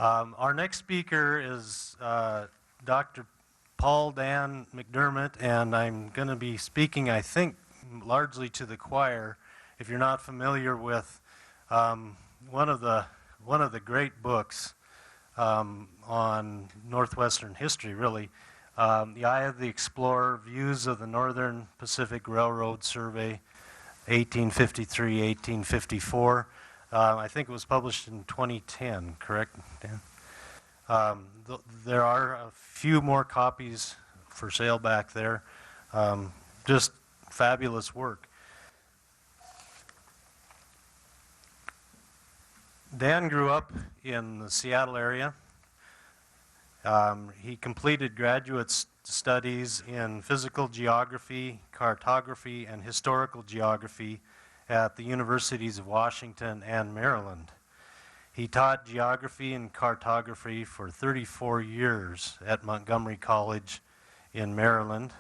Our next speaker is Dr. Paul Dan McDermott, and I'm going to be speaking, I think, largely to the choir. If you're not familiar with one of the great books on Northwestern history, really, The Eye of the Explorer, Views of the Northern Pacific Railroad Survey, 1853-1854. I think it was published in 2010, correct, Dan? There are a few more copies for sale back there. Just fabulous work. Dan grew up in the Seattle area. He completed graduate studies in physical geography, cartography, and historical geography at the Universities of Washington and Maryland. He taught geography and cartography for 34 years at Montgomery College in Maryland.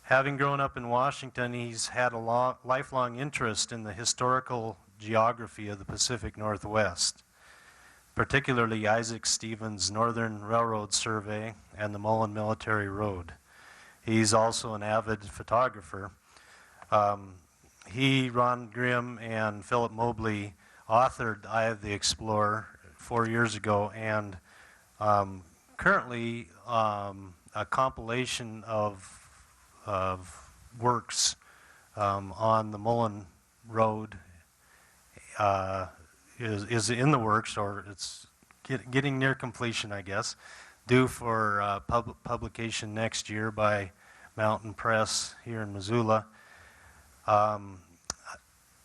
Having grown up in Washington, he's had a lifelong interest in the historical geography of the Pacific Northwest, particularly Isaac Stevens' Northern Railroad Survey and the Mullan Military Road. He's also an avid photographer. He, Ron Grimm, and Philip Mobley authored Eye of the Explorer 4 years ago, and currently a compilation of works on the Mullan Road is in the works, or it's getting near completion, I guess, due for publication next year by Mountain Press here in Missoula.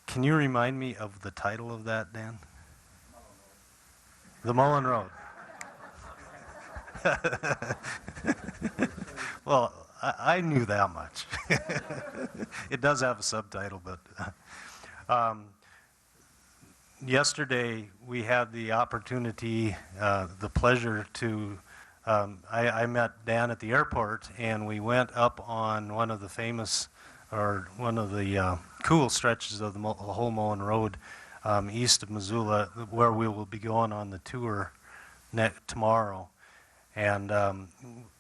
Can you remind me of the title of that, Dan? The Mullan Road. Well, I knew that much. It does have a subtitle, but yesterday we had the opportunity, the pleasure to, I met Dan at the airport, and we went up on one of the famous, or one of the cool stretches of the whole Mullan Road east of Missoula, where we will be going on the tour tomorrow. And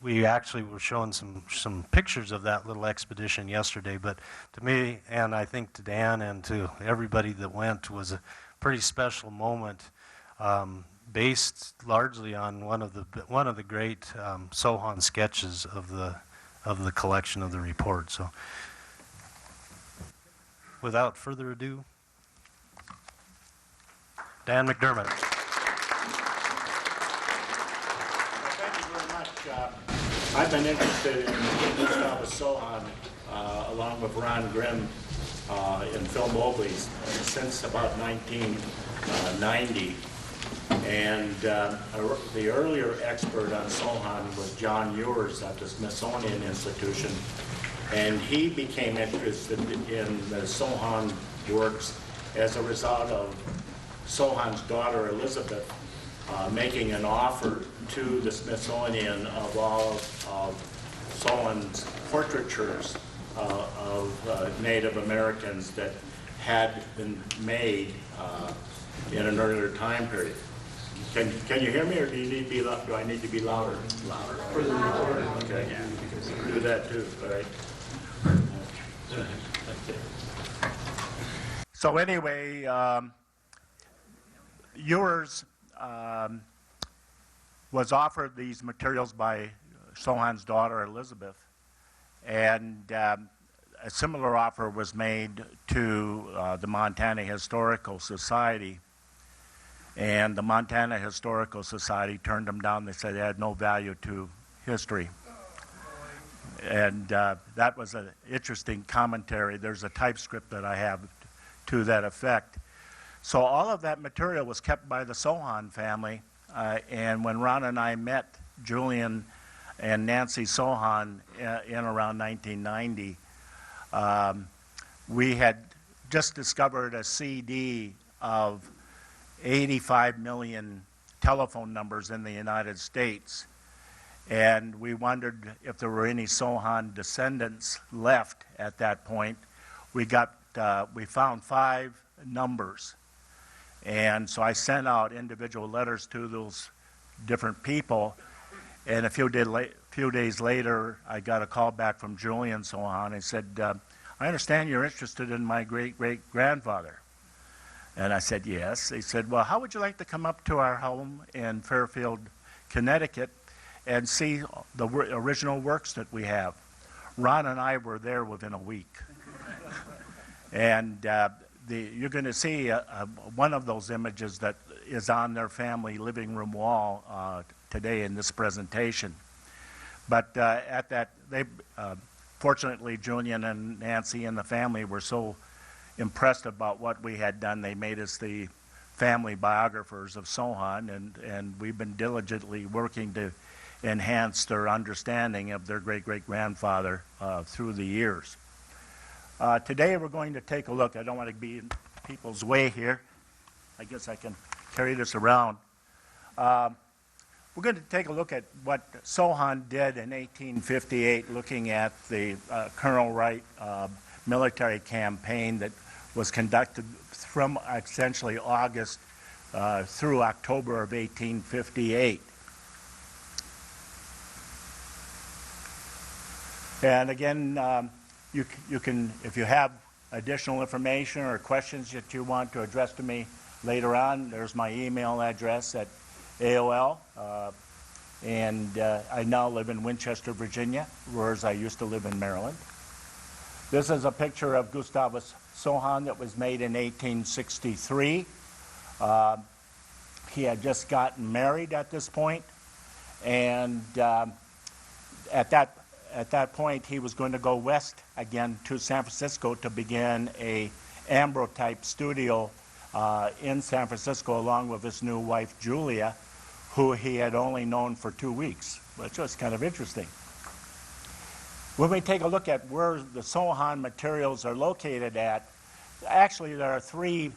we actually were showing some pictures of that little expedition yesterday, but to me, and I think to Dan and to everybody that went, was a pretty special moment, based largely on one of the great Sohon sketches of the collection of the report. So, without further ado, Dan McDermott. Well, thank you very much. I've been interested in Gustavus Sohon, along with Ron Grimm and Phil Mobley, since about 1990. And the earlier expert on Sohon was John Ewers at the Smithsonian Institution. And he became interested in the Sohon works as a result of Sohon's daughter Elizabeth making an offer to the Smithsonian of all of Sohon's portraitures of Native Americans that had been made in an earlier time period. Can you hear me, or do I need to be louder? Louder. For the recording. Okay. Yeah. Do that too. All right. So anyway, Ewers was offered these materials by Sohon's daughter Elizabeth, and a similar offer was made to the Montana Historical Society, and the Montana Historical Society turned them down. They said they had no value to history. And that was an interesting commentary. There's a typescript that I have to that effect. So all of that material was kept by the Sohon family, and when Ron and I met Julian and Nancy Sohon in around 1990, we had just discovered a CD of 85 million telephone numbers in the United States. And we wondered if there were any Sohon descendants left at that point. We found 5 numbers, And so I sent out individual letters to those different people. And a few days later, I got a call back from Julian Sohon. He said, I understand you're interested in my great-great-grandfather. And I said, yes. He said, well, how would you like to come up to our home in Fairfield, Connecticut, and see the original works that we have? Ron and I were there within a week. And you're going to see one of those images that is on their family living room wall today in this presentation. But fortunately, Julian and Nancy and the family were so impressed about what we had done, they made us the family biographers of Sohon, and we've been diligently working to enhance their understanding of their great-great-grandfather through the years. Today we're going to take a look. I don't want to be in people's way here. I guess I can carry this around. We're going to take a look at what Sohon did in 1858, looking at the Colonel Wright military campaign that was conducted from essentially August through October of 1858. And again, you can, if you have additional information or questions that you want to address to me later on, there's my email address at AOL. And I now live in Winchester, Virginia, whereas I used to live in Maryland. This is a picture of Gustavus Sohon that was made in 1863. He had just gotten married at this point, and at that point he was going to go west again to San Francisco to begin a ambrotype studio in San Francisco along with his new wife Julia, who he had only known for 2 weeks, which was kind of interesting. When we take a look at where the Sohon materials are located at, actually there are 3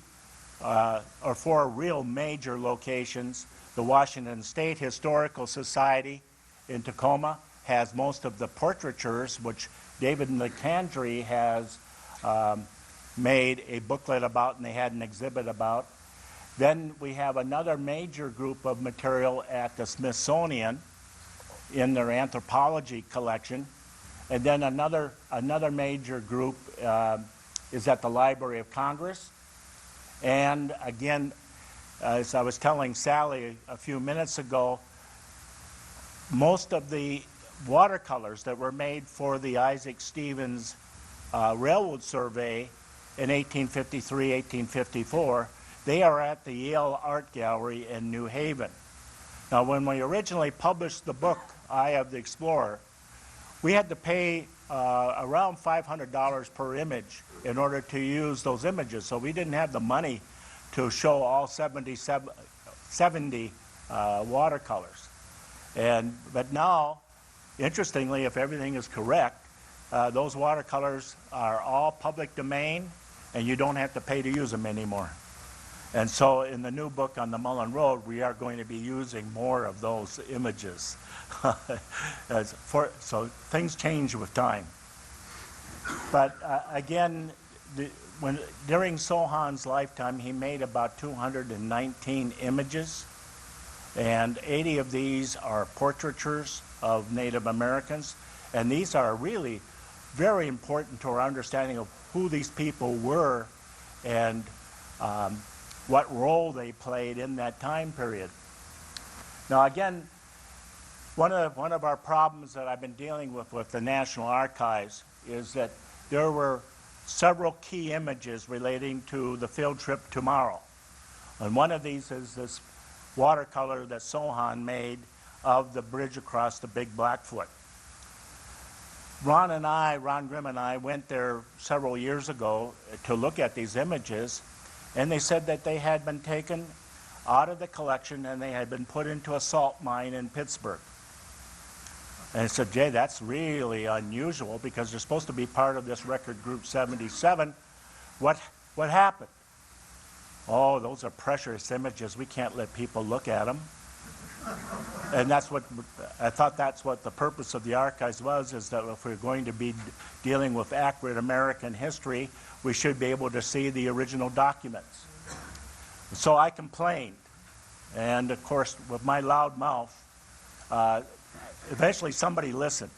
or 4 real major locations. The Washington State Historical Society in Tacoma has most of the portraitures, which David McCandry has made a booklet about, and they had an exhibit about. Then we have another major group of material at the Smithsonian in their anthropology collection. And then another major group is at the Library of Congress. And again, as I was telling Sally a few minutes ago, most of the watercolors that were made for the Isaac Stevens Railroad Survey in 1853, 1854, they are at the Yale Art Gallery in New Haven. Now, when we originally published the book, Eye of the Explorer, we had to pay around $500 per image in order to use those images. So we didn't have the money to show all 70 watercolors. But now, interestingly, if everything is correct, those watercolors are all public domain, and you don't have to pay to use them anymore. And so in the new book on the Mullan Road, we are going to be using more of those images. So things change with time. But again, during Sohon's lifetime, he made about 219 images, and 80 of these are portraitures of Native Americans. And these are really very important to our understanding of who these people were and what role they played in that time period. Now again, one of our problems that I've been dealing with the National Archives is that there were several key images relating to the field trip tomorrow. And one of these is this watercolor that Sohon made of the bridge across the Big Blackfoot. Ron Grimm and I went there several years ago to look at these images, and they said that they had been taken out of the collection and they had been put into a salt mine in Pittsburgh. And I said, Jay, that's really unusual because they're supposed to be part of this record group 77. What happened? Oh, those are precious images. We can't let people look at them. And that's what I thought that's what the purpose of the archives was, is that if we're going to be dealing with accurate American history, we should be able to see the original documents. So I complained, and of course, with my loud mouth, eventually somebody listened.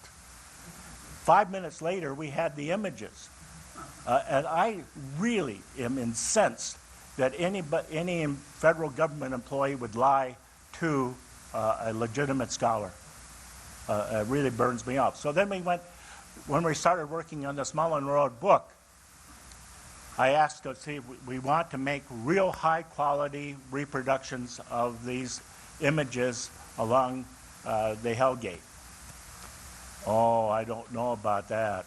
5 minutes later, we had the images. And I really am incensed that any federal government employee would lie to a legitimate scholar. It really burns me up. So then when we started working on this Mullan Road book, I asked to see, we want to make real high quality reproductions of these images along the Hellgate. Oh, I don't know about that.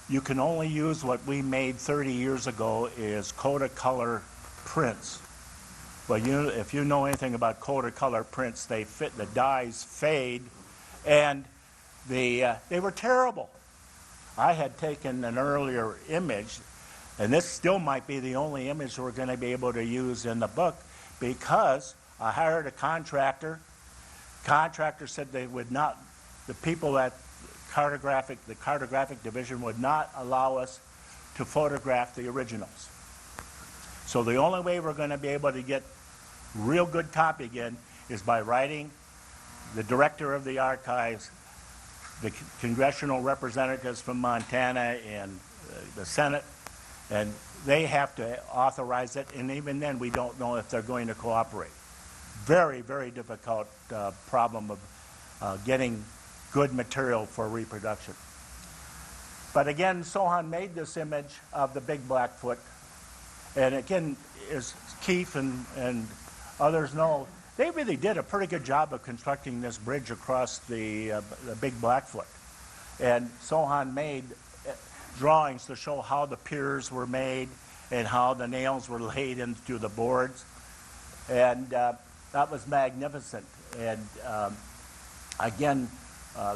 You can only use what we made 30 years ago is Kodacolor prints. Well, if you know anything about Kodacolor prints, the dyes fade, and they were terrible. I had taken an earlier image, and this still might be the only image we're going to be able to use in the book, because I hired a contractor. Contractor said they would not, the people at the cartographic division would not allow us to photograph the originals. So the only way we're going to be able to get real good copy again is by writing the director of the archives, the congressional representatives from Montana, and the Senate, and they have to authorize it, and even then we don't know if they're going to cooperate. Very, very difficult problem of getting good material for reproduction. But again, Sohon made this image of the big Blackfoot, and again, as Keith and others know, they really did a pretty good job of constructing this bridge across the big Blackfoot. And Sohon made drawings to show how the piers were made and how the nails were laid into the boards. And that was magnificent. And again,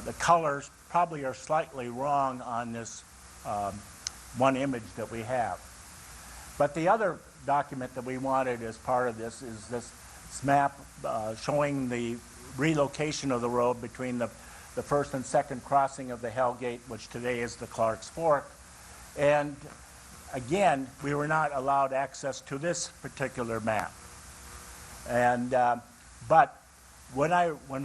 the colors probably are slightly wrong on this one image that we have. But the other document that we wanted as part of this is this map showing the relocation of the road between the first and second crossing of the Hellgate, which today is the Clark's Fork. And again, we were not allowed access to this particular map. And but when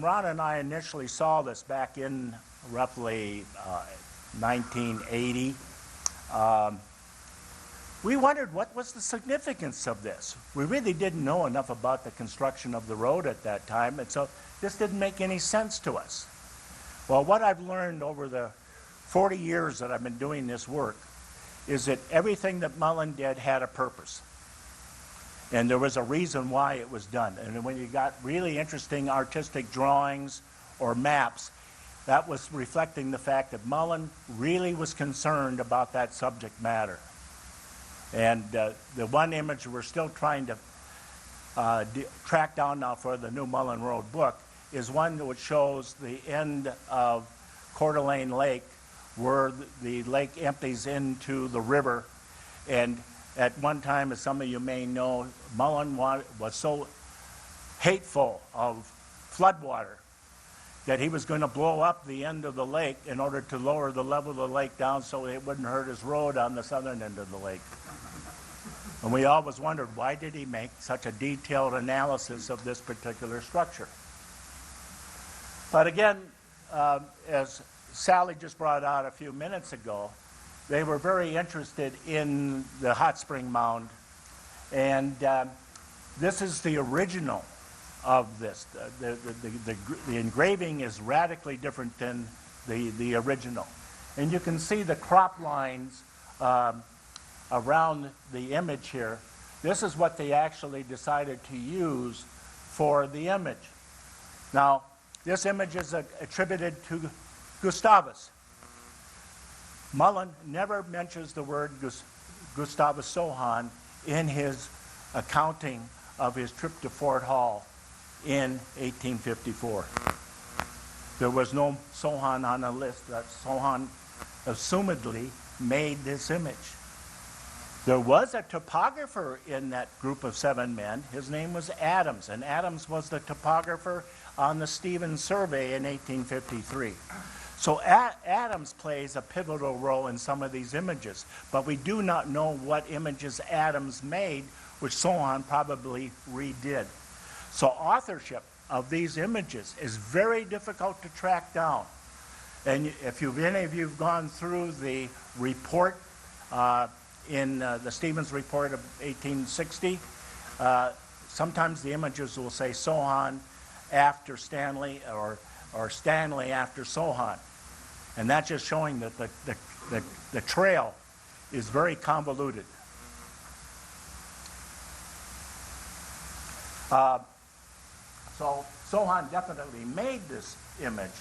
Ron and I initially saw this back in roughly 1980, we wondered what was the significance of this. We really didn't know enough about the construction of the road at that time, and so this didn't make any sense to us. Well, what I've learned over the 40 years that I've been doing this work is that everything that Mullan did had a purpose. And there was a reason why it was done. And when you got really interesting artistic drawings or maps, that was reflecting the fact that Mullan really was concerned about that subject matter. And the one image we're still trying to track down now for the new Mullan Road book is one which shows the end of Coeur d'Alene Lake, where the lake empties into the river. And at one time, as some of you may know, Mullan was so hateful of floodwater that he was going to blow up the end of the lake in order to lower the level of the lake down so it wouldn't hurt his road on the southern end of the lake. And we always wondered, why did he make such a detailed analysis of this particular structure? But again, as Sally just brought out a few minutes ago, they were very interested in the hot spring mound. And this is the original of this. The engraving is radically different than the original. And you can see the crop lines around the image here. This is what they actually decided to use for the image. Now, this image is attributed to Gustavus. Mullan never mentions the word Gustavus Sohon in his accounting of his trip to Fort Hall in 1854. There was no Sohon on the list. That Sohon assumedly made this image. There was a topographer in that group of 7 men. His name was Adams, and Adams was the topographer on the Stevens survey in 1853. So Adams plays a pivotal role in some of these images, but we do not know what images Adams made, which Sohon probably redid. So authorship of these images is very difficult to track down. And if any of you have gone through the report in the Stevens report of 1860, sometimes the images will say Sohon after Stanley or Stanley after Sohon. And that's just showing that the trail is very convoluted. So Sohon definitely made this image,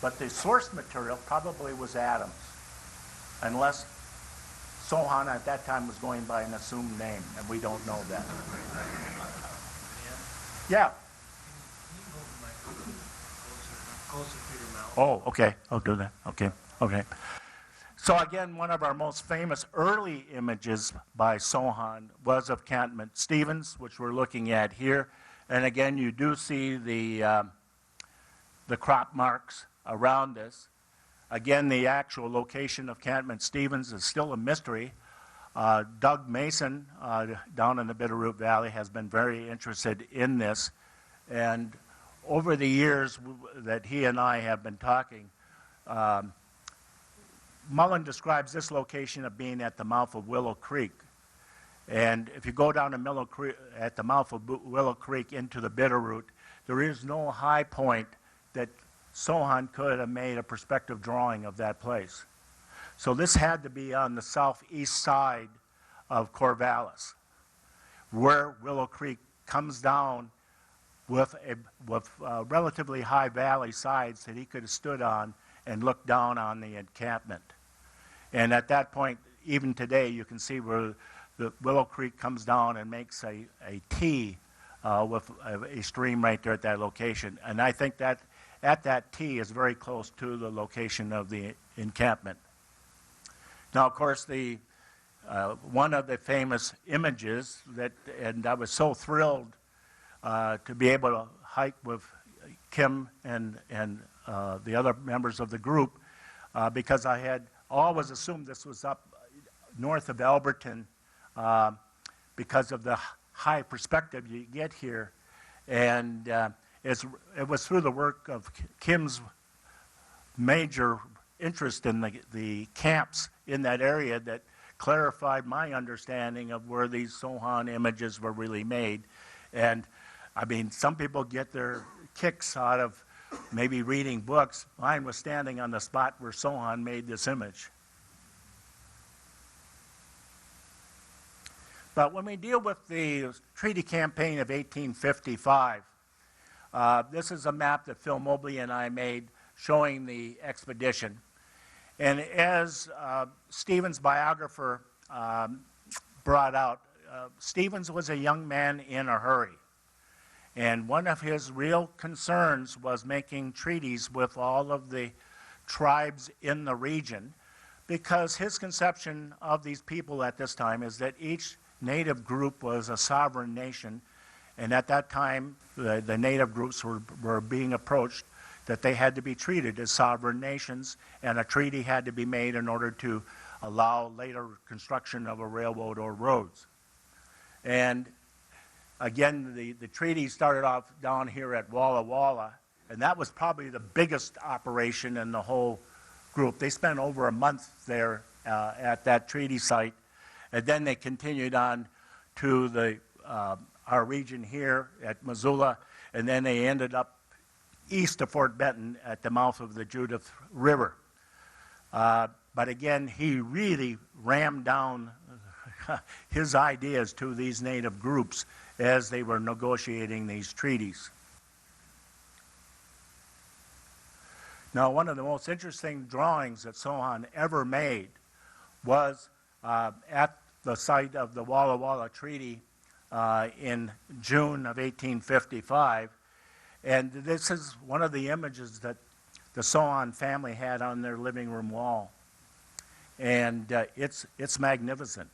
but the source material probably was Adams, unless Sohon at that time was going by an assumed name, and we don't know that. Yeah. Oh, okay. I'll do that. Okay. Okay. So again, one of our most famous early images by Sohon was of Cantonment Stevens, which we're looking at here. And again, you do see the crop marks around this. Again, the actual location of Cantonment Stevens is still a mystery. Doug Mason down in the Bitterroot Valley has been very interested in this. And over the years that he and I have been talking, Mullan describes this location of being at the mouth of Willow Creek. And if you go down to at the mouth of Willow Creek into the Bitterroot, there is no high point that Sohon could have made a perspective drawing of that place. So this had to be on the southeast side of Corvallis, where Willow Creek comes down with relatively high valley sides that he could have stood on and looked down on the encampment. And at that point, even today, you can see where the Willow Creek comes down and makes a T with a stream right there at that location. And I think that at that T is very close to the location of the encampment. Now, of course, one of the famous images and I was so thrilled to be able to hike with Kim and the other members of the group because I had always assumed this was up north of Alberton because of the high perspective you get here. And it was through the work of Kim's major interest in the camps in that area that clarified my understanding of where these Sohon images were really made. And I mean, some people get their kicks out of maybe reading books. Mine was standing on the spot where Sohon made this image. But when we deal with the treaty campaign of 1855, this is a map that Phil Mobley and I made showing the expedition. And as Stevens' biographer brought out, Stevens was a young man in a hurry. And one of his real concerns was making treaties with all of the tribes in the region, because his conception of these people at this time is that each native group was a sovereign nation, and at that time the native groups were being approached that they had to be treated as sovereign nations, and a treaty had to be made in order to allow later construction of a railroad or roads. And again, the treaty started off down here at Walla Walla, and that was probably the biggest operation in the whole group. They spent over a month there at that treaty site, and then they continued on to our region here at Missoula, and then they ended up east of Fort Benton at the mouth of the Judith River. But again, he really rammed down his ideas to these native groups as they were negotiating these treaties. Now, one of the most interesting drawings that Sohon ever made was at the site of the Walla Walla Treaty in June of 1855. And this is one of the images that the Sohon family had on their living room wall. And it's magnificent.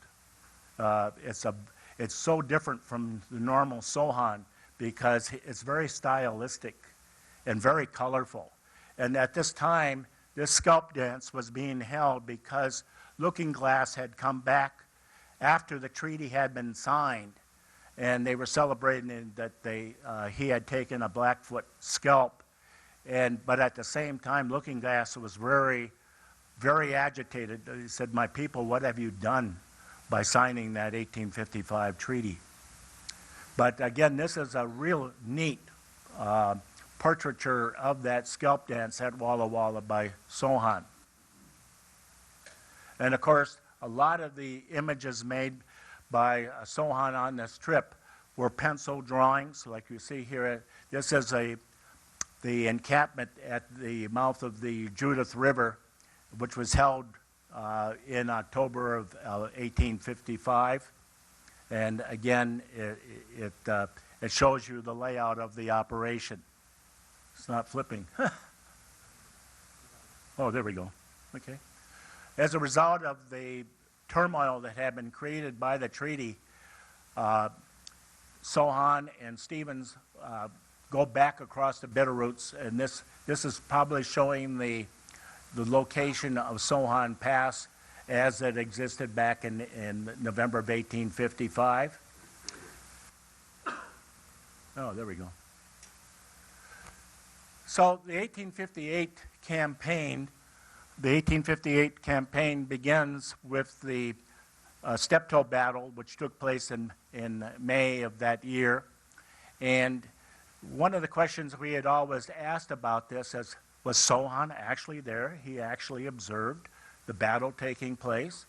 It's so different from the normal Sohon because it's very stylistic and very colorful. And at this time, this scalp dance was being held because Looking Glass had come back after the treaty had been signed, and they were celebrating that he had taken a Blackfoot scalp. But at the same time, Looking Glass was very, very agitated. He said, "My people, what have you done by signing that 1855 treaty?" But again, this is a real neat portraiture of that scalp dance at Walla Walla by Sohon. And of course, a lot of the images made by Sohon on this trip were pencil drawings, like you see here. This is the encampment at the mouth of the Judith River, which was held in October of 1855. And again, it shows you the layout of the operation. It's not flipping. Oh, there we go. Okay. As a result of the turmoil that had been created by the treaty, Sohon and Stevens go back across the Bitterroots, and this is probably showing the location of Sohon Pass as it existed back in November of 1855. Oh, there we go. So the 1858 campaign begins with the Steptoe Battle, which took place in May of that year. And one of the questions we had always asked about this is, was Sohon actually there? He actually observed the battle taking place.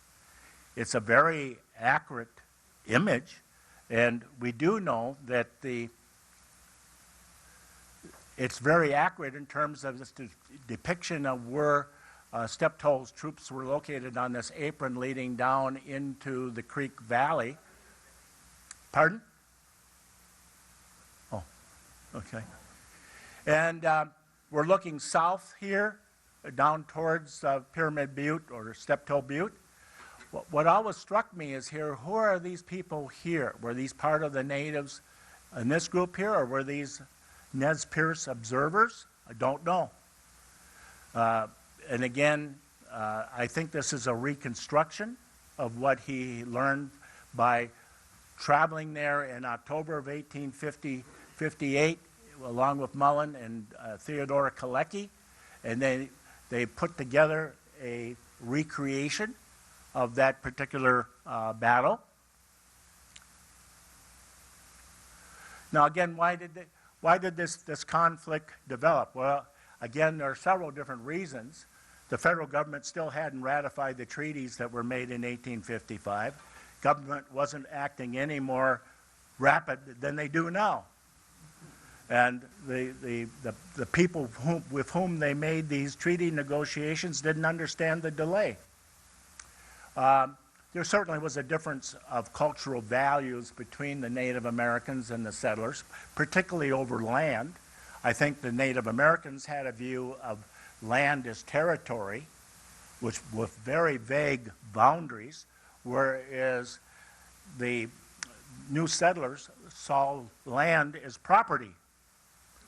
It's a very accurate image, and we do know that it's very accurate in terms of this depiction of where Steptoe's troops were located on this apron leading down into the Creek Valley. Pardon? Oh, okay. And we're looking south here, down towards Pyramid Butte or Steptoe Butte. What always struck me is here, who are these people here? Were these part of the natives in this group here, or were these Nez Perce observers? I don't know. And again, I think this is a reconstruction of what he learned by traveling there in October of 1858, along with Mullan and Theodore Kalecki, and they put together a recreation of that particular battle. Now again, why did this conflict develop? Well, again, there are several different reasons. The federal government still hadn't ratified the treaties that were made in 1855. Government wasn't acting any more rapid than they do now. And the people with whom they made these treaty negotiations didn't understand the delay. There certainly was a difference of cultural values between the Native Americans and the settlers, particularly over land. I think the Native Americans had a view of land as territory, which with very vague boundaries, whereas the new settlers saw land as property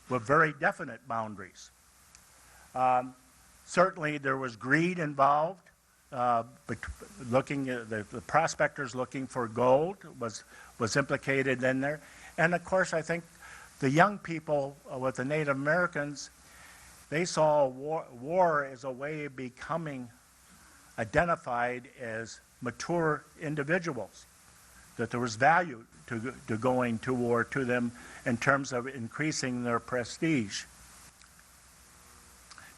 with very definite boundaries. Certainly there was greed involved. The prospectors looking for gold was implicated in there. And of course, I think the young people with the Native Americans, they saw war as a way of becoming identified as mature individuals, that there was value to going to war to them in terms of increasing their prestige.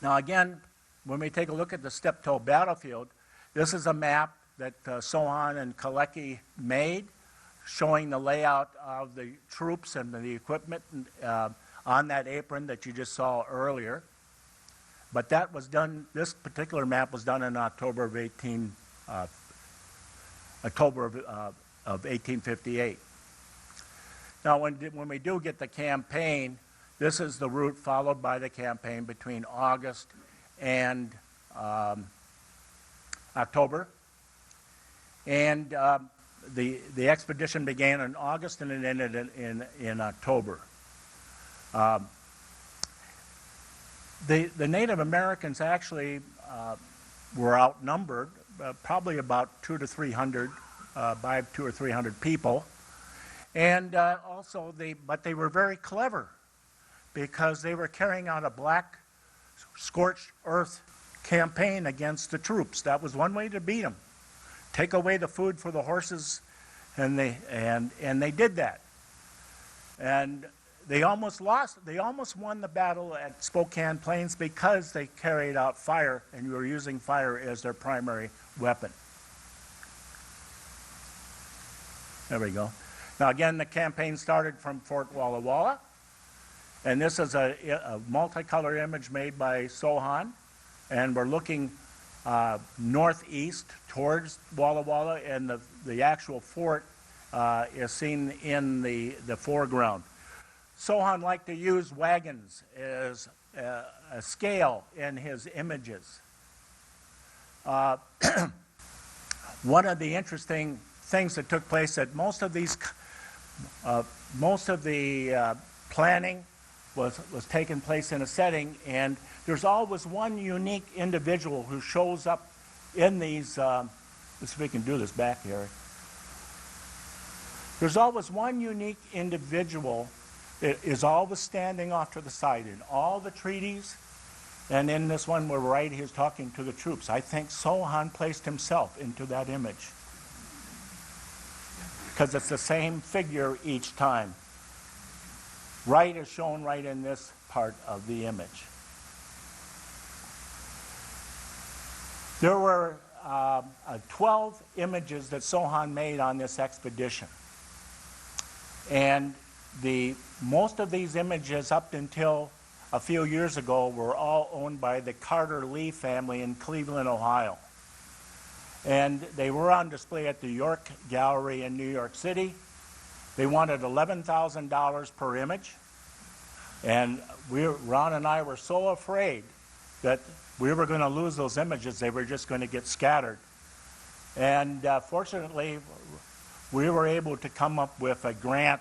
Now again, when we take a look at the Steptoe battlefield, this is a map that Sohon and Kalecki made, showing the layout of the troops and the equipment on that apron that you just saw earlier. But that was done, this particular map was done in October of 1858. Now, when we do get the campaign, this is the route followed by the campaign between August and October. And the expedition began in August and it ended in October. The Native Americans actually were outnumbered, probably about 200 to 300, by 200 or 300 people. And also, but they were very clever because they were carrying out a black scorched earth campaign against the troops. That was one way to beat them. Take away the food for the horses, and they did that. And they almost lost. They almost won the battle at Spokane Plains because they carried out fire and were using fire as their primary weapon. There we go. Now again, the campaign started from Fort Walla Walla, and this is a multicolor image made by Sohon, and we're looking northeast towards Walla Walla, and the actual fort is seen in the foreground. Sohon liked to use wagons as a scale in his images. One of the interesting things that took place that most of the planning was taking place in a setting, and there's always one unique individual who shows up in these. Let's see if we can do this back here. There's always one unique individual that is always standing off to the side in all the treaties, and in this one where Wright is talking to the troops. I think Sohon placed himself into that image because it's the same figure each time. Wright is shown right in this part of the image. There were 12 images that Sohon made on this expedition. And most of these images up until a few years ago were all owned by the Carter Lee family in Cleveland, Ohio. And they were on display at the York Gallery in New York City. They wanted $11,000 per image. And Ron and I were so afraid that we were going to lose those images. They were just going to get scattered. And fortunately, we were able to come up with a grant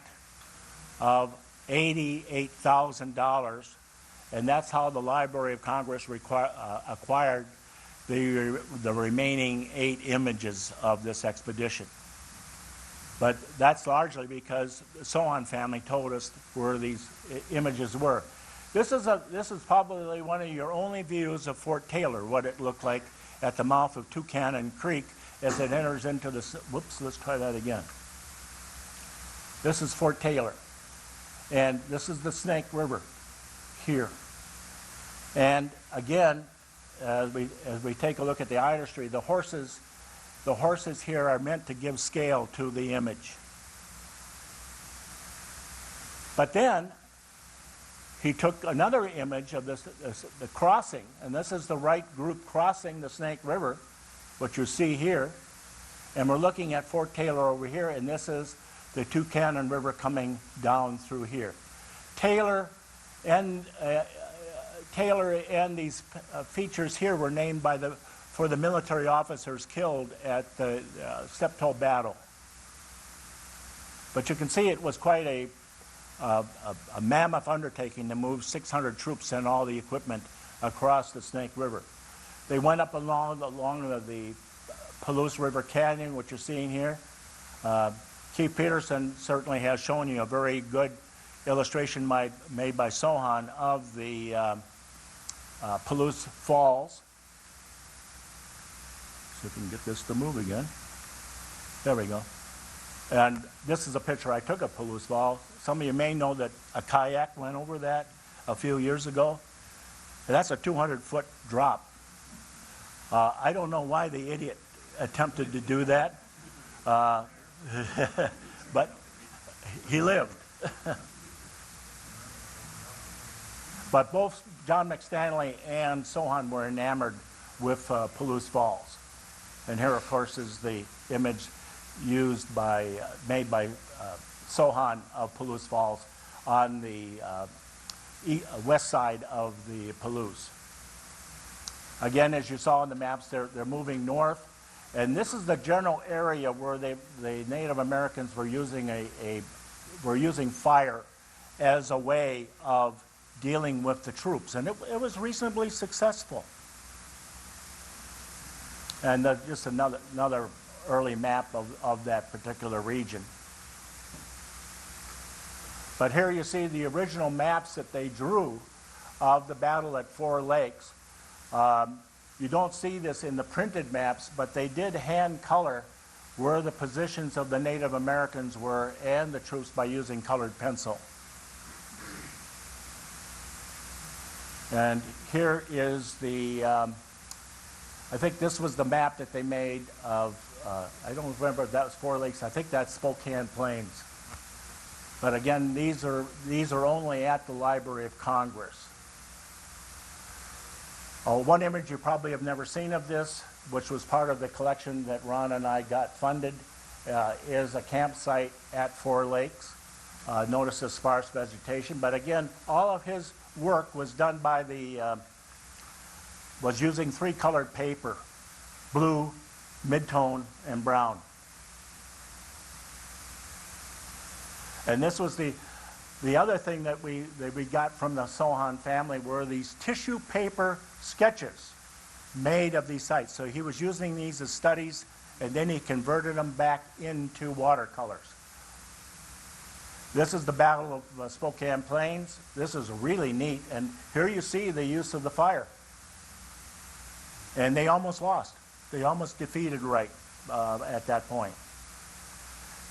of $88,000, and that's how the Library of Congress acquired the remaining 8 images of this expedition. But that's largely because the Sohon family told us where these images were. This is probably one of your only views of Fort Taylor, what it looked like at the mouth of Toucannon Creek as it enters into the, whoops, let's try that again. This is Fort Taylor, and this is the Snake River here. And again, as we take a look at the artistry, the horses here are meant to give scale to the image. But then he took another image of the crossing, and this is the Wright group crossing the Snake River, what you see here. And we're looking at Fort Taylor over here, and this is the Toucannon River coming down through here. Taylor and these features here were named for the military officers killed at the Steptoe battle. But you can see it was quite a mammoth undertaking to move 600 troops and all the equipment across the Snake River. They went up along the Palouse River Canyon, which you're seeing here. Keith Peterson certainly has shown you a very good illustration made by Sohon of the Palouse Falls. See if we can get this to move again. There we go. And this is a picture I took of Palouse Falls. Some of you may know that a kayak went over that a few years ago. And that's a 200-foot drop. I don't know why the idiot attempted to do that, but he lived. But both John McStanley and Sohon were enamored with Palouse Falls. And here, of course, is the image made by Sohon of Palouse Falls on the west side of the Palouse. Again, as you saw in the maps, they're moving north, and this is the general area where the Native Americans were using using fire as a way of dealing with the troops, and it was reasonably successful. And just another early map of that particular region. But here you see the original maps that they drew of the battle at Four Lakes. You don't see this in the printed maps, but they did hand color where the positions of the Native Americans were and the troops by using colored pencil. And here is the, I think this was the map that they made of, I don't remember if that was Four Lakes, I think that's Spokane Plains. But again, these are only at the Library of Congress. One image you probably have never seen of this, which was part of the collection that Ron and I got funded, is a campsite at Four Lakes. Notice the sparse vegetation, but again, all of his work was done by was using three colored paper, blue, mid-tone, and brown. And this was the other thing that we got from the Sohon family were these tissue paper sketches made of these sites. So he was using these as studies, and then he converted them back into watercolors. This is the Battle of Spokane Plains. This is really neat, and here you see the use of the fire. And they almost lost. They almost defeated Wright at that point.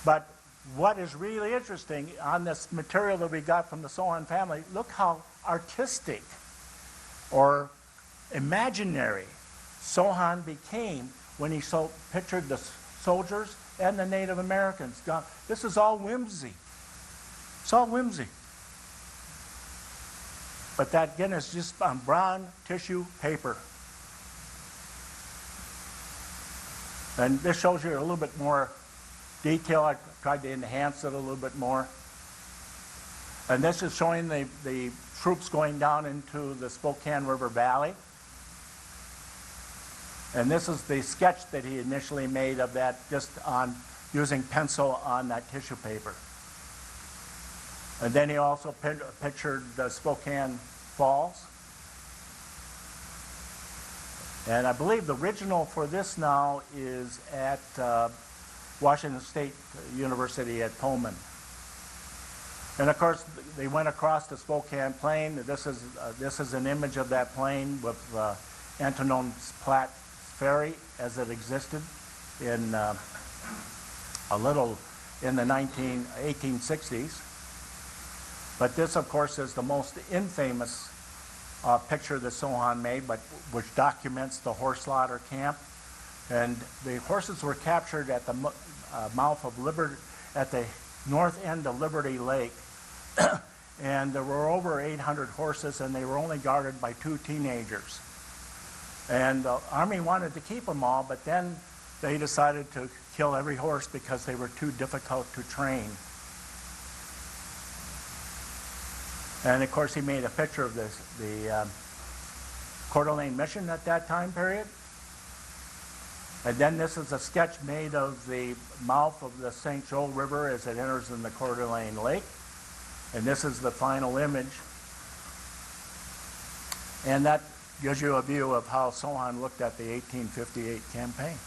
But what is really interesting on this material that we got from the Sohon family, look how artistic or imaginary Sohon became when he pictured the soldiers and the Native Americans. This is all whimsy. It's all whimsy. But that, again, is just on brown tissue paper. And this shows you a little bit more detail. I tried to enhance it a little bit more. And this is showing the troops going down into the Spokane River Valley. And this is the sketch that he initially made of that, just on using pencil on that tissue paper. And then he also pictured the Spokane Falls. And I believe the original for this now is at Washington State University at Pullman. And of course, they went across the Spokane Plain. This is an image of that plain with Antoine's Platte Ferry as it existed in the 1860s. But this, of course, is the most infamous picture that Sohon made, but which documents the horse slaughter camp. And the horses were captured at the mouth of Liberty, at the north end of Liberty Lake. And there were over 800 horses, and they were only guarded by 2 teenagers. And the Army wanted to keep them all, but then they decided to kill every horse because they were too difficult to train. And of course, he made a picture of the Coeur d'Alene mission at that time period. And then this is a sketch made of the mouth of the St. Joe River as it enters in the Coeur d'Alene Lake. And this is the final image. And that gives you a view of how Sohon looked at the 1858 campaign.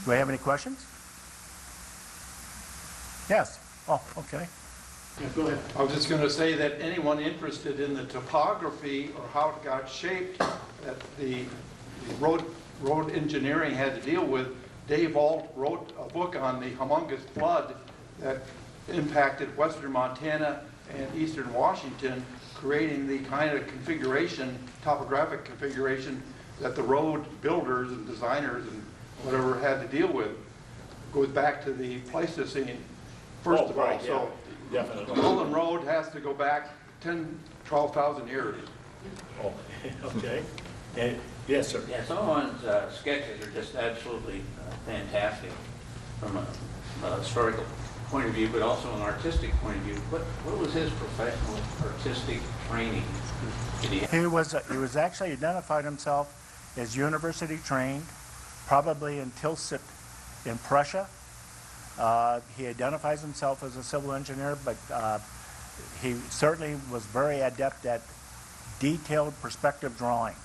Do I have any questions? Yes. Oh, okay. Yeah, go ahead. I was just going to say that anyone interested in the topography or how it got shaped that the road engineering had to deal with, Dave Ault wrote a book on the humongous flood that impacted western Montana and eastern Washington, creating the kind of configuration, topographic configuration that the road builders and designers and whatever had to deal with. Goes back to the Pleistocene, first of all. Right, yeah. So Definitely. the Mullan Road has to go back 12,000 years. Oh, okay. Yes, sir. Yeah, Sohon's sketches are just absolutely fantastic from a historical point of view, but also an artistic point of view. What was his professional artistic training? He was actually identified himself as university trained, probably in Tilsit in Prussia. He identifies himself as a civil engineer, but he certainly was very adept at detailed perspective drawing.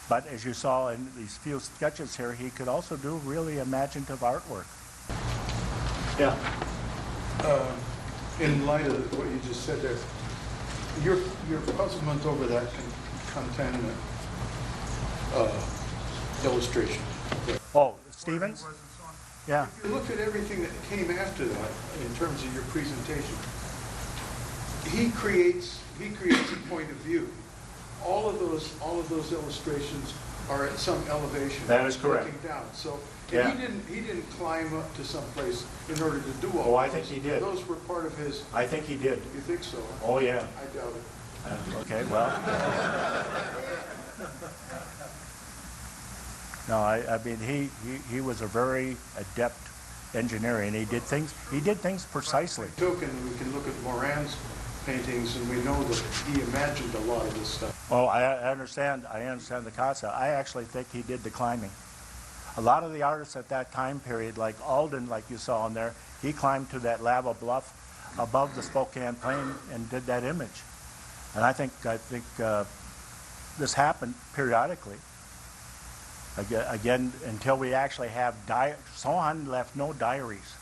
But as you saw in these few sketches here, he could also do really imaginative artwork. Yeah. In light of what you just said there, your puzzlement over that contaminant illustration. Oh, Stevens? Yeah. If you look at everything that came after that, in terms of your presentation, he creates a point of view. All of those illustrations are at some elevation. That is correct. Looking down. So Yeah. he didn't climb up to some place in order to do all. Oh, I those. think he did. Those were part of his. I think he did. You think so? Huh? Oh, yeah. I doubt it. Okay, well. No, I mean, he was a very adept engineer, and he did things precisely. Token, we can look at Moran's paintings, and we know that he imagined a lot of this stuff. Oh, I understand the concept. I actually think he did the climbing. A lot of the artists at that time period, like Alden, like you saw in there, he climbed to that lava bluff above the Spokane Plain and did that image. And I think this happened periodically. Again, until we actually have Sohon left no diaries.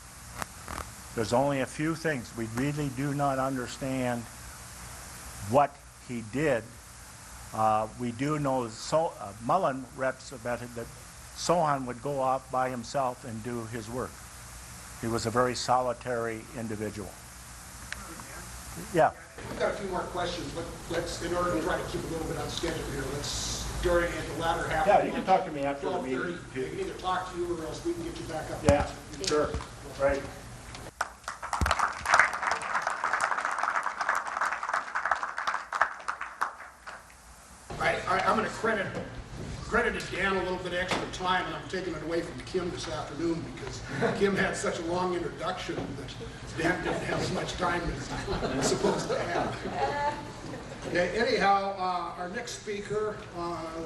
There's only a few things. We really do not understand what he did. We do know Mullan represented that Sohon would go off by himself and do his work. He was a very solitary individual. Yeah. We've got a few more questions, but let's, in order to try to keep a little bit on schedule here, let's, during the latter half. Yeah, you can talk to me after the meeting. 12:30, we can either talk to you or else we can get you back up. Yeah, sure. Right. I'm going to credited Dan a little bit extra time, and I'm taking it away from Kim this afternoon because Kim had such a long introduction that Dan didn't have as much time as he's supposed to have. Okay, anyhow, our next speaker,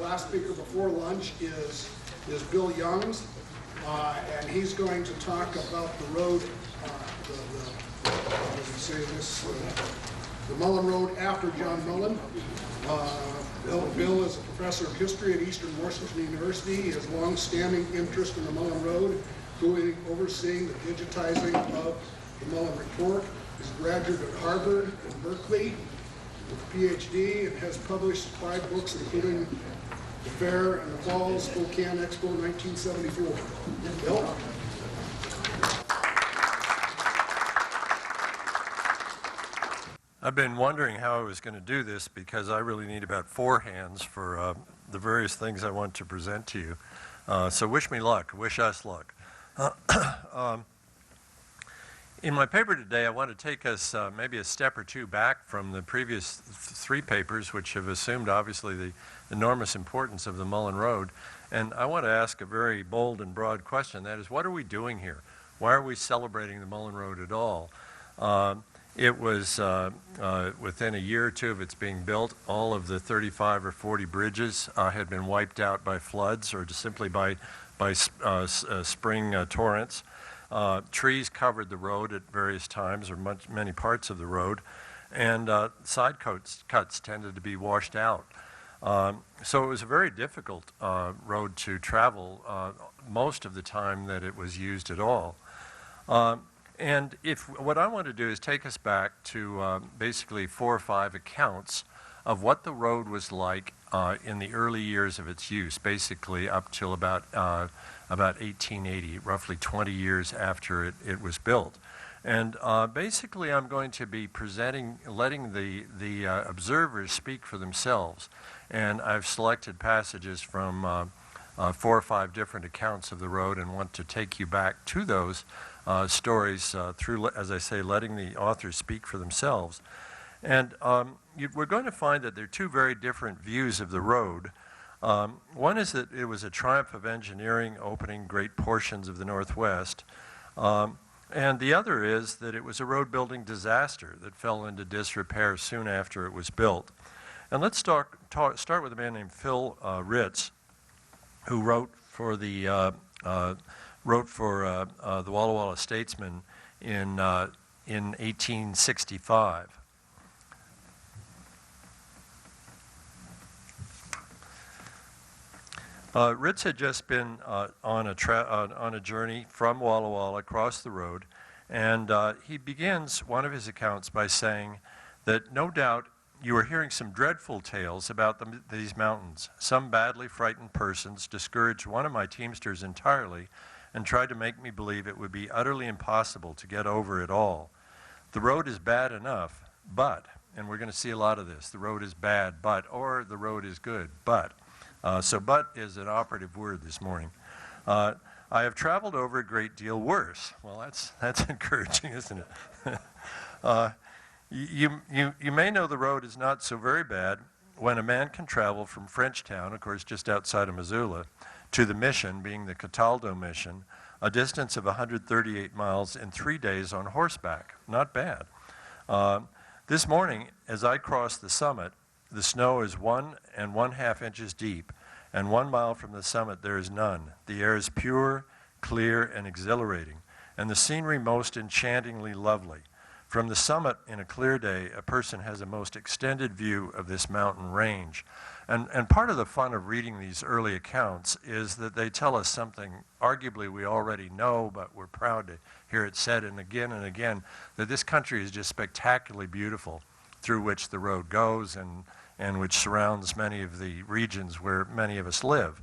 last speaker before lunch is Bill Youngs, and he's going to talk about the road, the Mullan Road after John Mullan. Bill is a professor of history at Eastern Washington University. He has long-standing interest in the Mullan Road, overseeing the digitizing of the Mullan Report. He's a graduate at Harvard and Berkeley with a PhD and has published 5 books, including The Fair and the Falls, Spokane Expo 1974. Bill? I've been wondering how I was going to do this because I really need about 4 hands for the various things I want to present to you. So wish me luck. Wish us luck. In my paper today, I want to take us maybe a step or two back from the previous 3 papers, which have assumed, obviously, the enormous importance of the Mullan Road. And I want to ask a very bold and broad question. That is, what are we doing here? Why are we celebrating the Mullan Road at all? It was within a year or 2 of its being built, all of the 35 or 40 bridges had been wiped out by floods or just simply by spring torrents. Trees covered the road at various times, or many parts of the road, and side cuts tended to be washed out. So it was a very difficult road to travel most of the time that it was used at all. And what I want to do is take us back to basically 4 or 5 accounts of what the road was like in the early years of its use, basically up till about 1880, roughly 20 years after it was built. And basically I'm going to be letting the observers speak for themselves. And I've selected passages from 4 or 5 different accounts of the road and want to take you back to those stories through, as I say, letting the authors speak for themselves. And we're going to find that there are 2 very different views of the road. One is that it was a triumph of engineering, opening great portions of the Northwest. And the other is that it was a road-building disaster that fell into disrepair soon after it was built. And let's start with a man named Phil Ritz, who wrote for the Walla Walla Statesman in in 1865. Ritz had just been on a journey from Walla Walla across the road, and he begins one of his accounts by saying that no doubt you are hearing some dreadful tales about these mountains. Some badly frightened persons discouraged one of my teamsters entirely and tried to make me believe it would be utterly impossible to get over at all. The road is bad enough, but, and we're going to see a lot of this, the road is bad, but, or the road is good, but. So but is an operative word this morning. I have traveled over a great deal worse. Well, that's encouraging, isn't it? You may know the road is not so very bad when a man can travel from Frenchtown, of course just outside of Missoula, to the mission, being the Cataldo mission, a distance of 138 miles in 3 days on horseback. Not bad. This morning, as I crossed the summit, the snow is 1 1/2 inches deep, and 1 mile from the summit there is none. The air is pure, clear, and exhilarating, and the scenery most enchantingly lovely. From the summit in a clear day, a person has a most extended view of this mountain range. And part of the fun of reading these early accounts is that they tell us something arguably we already know, but we're proud to hear it said and again, that this country is just spectacularly beautiful, through which the road goes and which surrounds many of the regions where many of us live.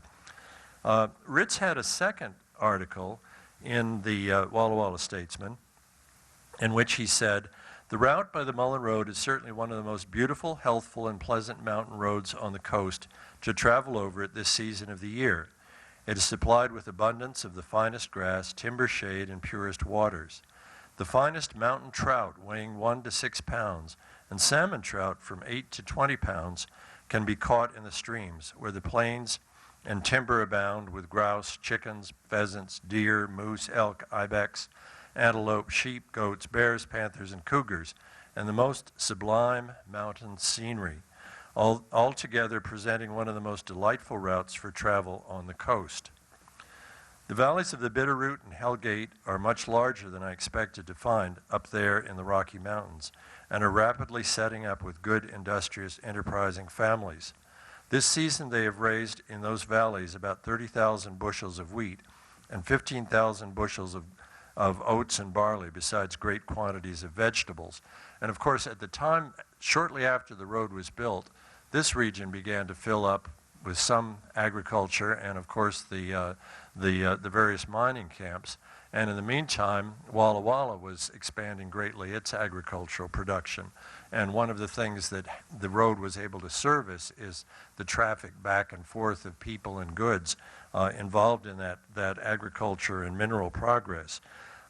Ritz had a second article in the Walla Walla Statesman in which he said, "The route by the Mullan Road is certainly one of the most beautiful, healthful, and pleasant mountain roads on the coast to travel over at this season of the year. It is supplied with abundance of the finest grass, timber shade, and purest waters. The finest mountain trout weighing 1 to 6 pounds and salmon trout from 8 to 20 pounds can be caught in the streams, where the plains and timber abound with grouse, chickens, pheasants, deer, moose, elk, ibex, antelope, sheep, goats, bears, panthers, and cougars, and the most sublime mountain scenery, altogether presenting one of the most delightful routes for travel on the coast. The valleys of the Bitterroot and Hellgate are much larger than I expected to find up there in the Rocky Mountains, and are rapidly setting up with good, industrious, enterprising families. This season they have raised in those valleys about 30,000 bushels of wheat and 15,000 bushels of oats and barley, besides great quantities of vegetables. And of course, at the time, shortly after the road was built, this region began to fill up with some agriculture and, of course, the various mining camps. And in the meantime, Walla Walla was expanding greatly its agricultural production. And one of the things that the road was able to service is the traffic back and forth of people and goods involved in that agriculture and mineral progress.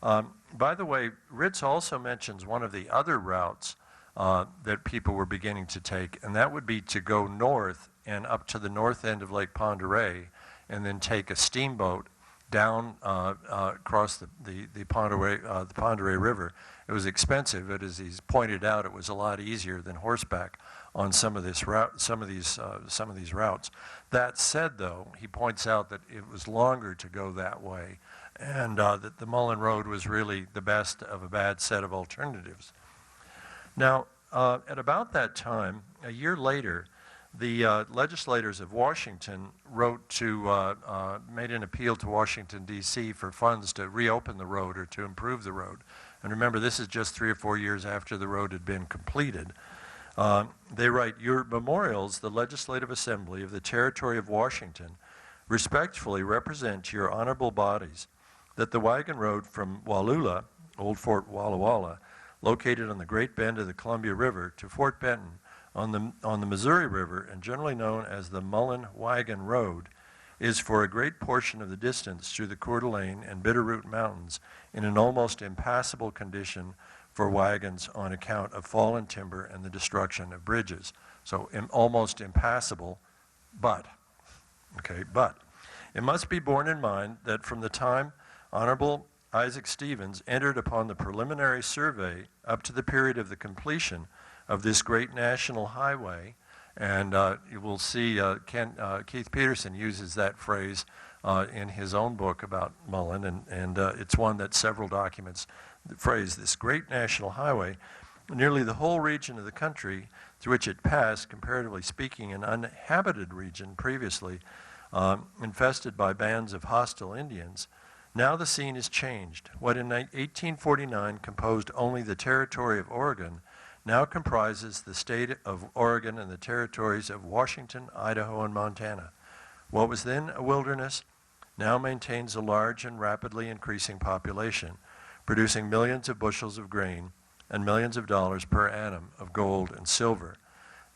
By the way, Ritz also mentions one of the other routes that people were beginning to take, and that would be to go north and up to the north end of Lake Pend Oreille, and then take a steamboat down across the Pend Oreille River. It was expensive, but as he's pointed out, it was a lot easier than horseback on some of these routes. That said, though, he points out that it was longer to go that way, and that the Mullan Road was really the best of a bad set of alternatives. Now, at about that time, a year later, the legislators of Washington made an appeal to Washington, D.C. for funds to reopen the road or to improve the road. And remember, this is just 3 or 4 years after the road had been completed. They write, "Your memorials, the Legislative Assembly of the Territory of Washington, respectfully represent to your honorable bodies that the wagon road from Wallula, Old Fort Walla Walla, located on the Great Bend of the Columbia River, to Fort Benton on the Missouri River, and generally known as the Mullan Wagon Road, is for a great portion of the distance through the Coeur d'Alene and Bitterroot Mountains in an almost impassable condition for wagons on account of fallen timber and the destruction of bridges." So almost impassable, but it must be borne in mind that from the time Honorable Isaac Stevens entered upon the preliminary survey up to the period of the completion of this great national highway And you will see Keith Peterson uses that phrase in his own book about Mullan, and it's one that several documents phrase this great national highway. Nearly the whole region of the country through which it passed, comparatively speaking, an uninhabited region previously, infested by bands of hostile Indians. Now the scene is changed. What in 1849 composed only the territory of Oregon now comprises the state of Oregon and the territories of Washington, Idaho, and Montana. What was then a wilderness now maintains a large and rapidly increasing population, producing millions of bushels of grain and millions of dollars per annum of gold and silver.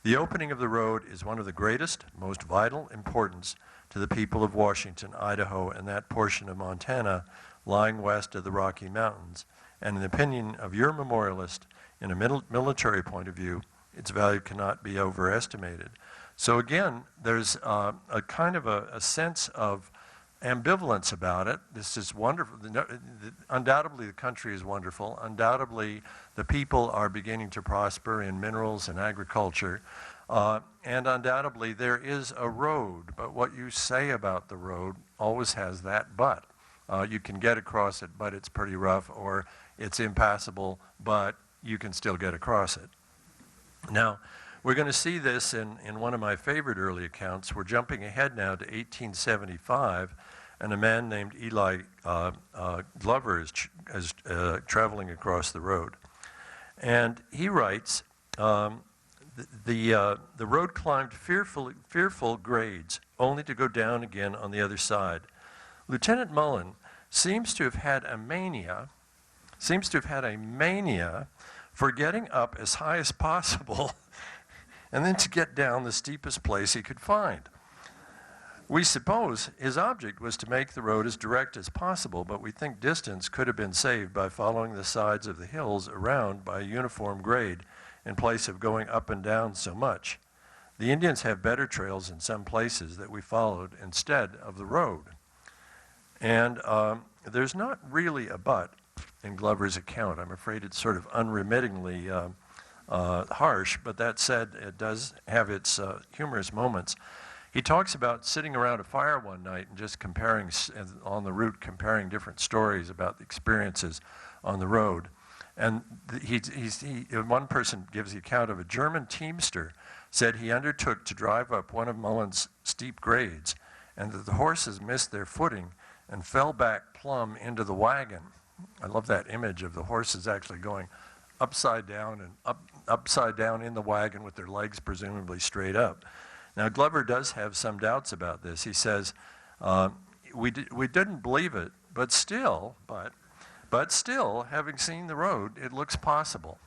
The opening of the road is one of the greatest, most vital importance to the people of Washington, Idaho, and that portion of Montana lying west of the Rocky Mountains. And in the opinion of your memorialist, in a military point of view, its value cannot be overestimated. So again, there's a kind of a sense of ambivalence about it. This is wonderful. Undoubtedly, the country is wonderful. Undoubtedly, the people are beginning to prosper in minerals and agriculture. And undoubtedly, there is a road. But what you say about the road always has that but. You can get across it, but it's pretty rough, or it's impassable, but you can still get across it. Now, we're going to see this in one of my favorite early accounts. We're jumping ahead now to 1875, and a man named Eli Glover is traveling across the road. And he writes, the road climbed fearful grades, only to go down again on the other side. Lieutenant Mullan seems to have had a mania for getting up as high as possible and then to get down the steepest place he could find. We suppose his object was to make the road as direct as possible, but we think distance could have been saved by following the sides of the hills around by a uniform grade in place of going up and down so much. The Indians have better trails in some places that we followed instead of the road. And there's not really a but in Glover's account. I'm afraid it's sort of unremittingly harsh, but that said, it does have its humorous moments. He talks about sitting around a fire one night and just comparing, on the route, comparing different stories about the experiences on the road. And one person gives the account of a German teamster said he undertook to drive up one of Mullan's steep grades, and that the horses missed their footing and fell back plumb into the wagon. I love that image of the horses actually going upside down and upside down in the wagon with their legs presumably straight up. Now, Glover does have some doubts about this. He says, we didn't believe it, but still, having seen the road, it looks possible.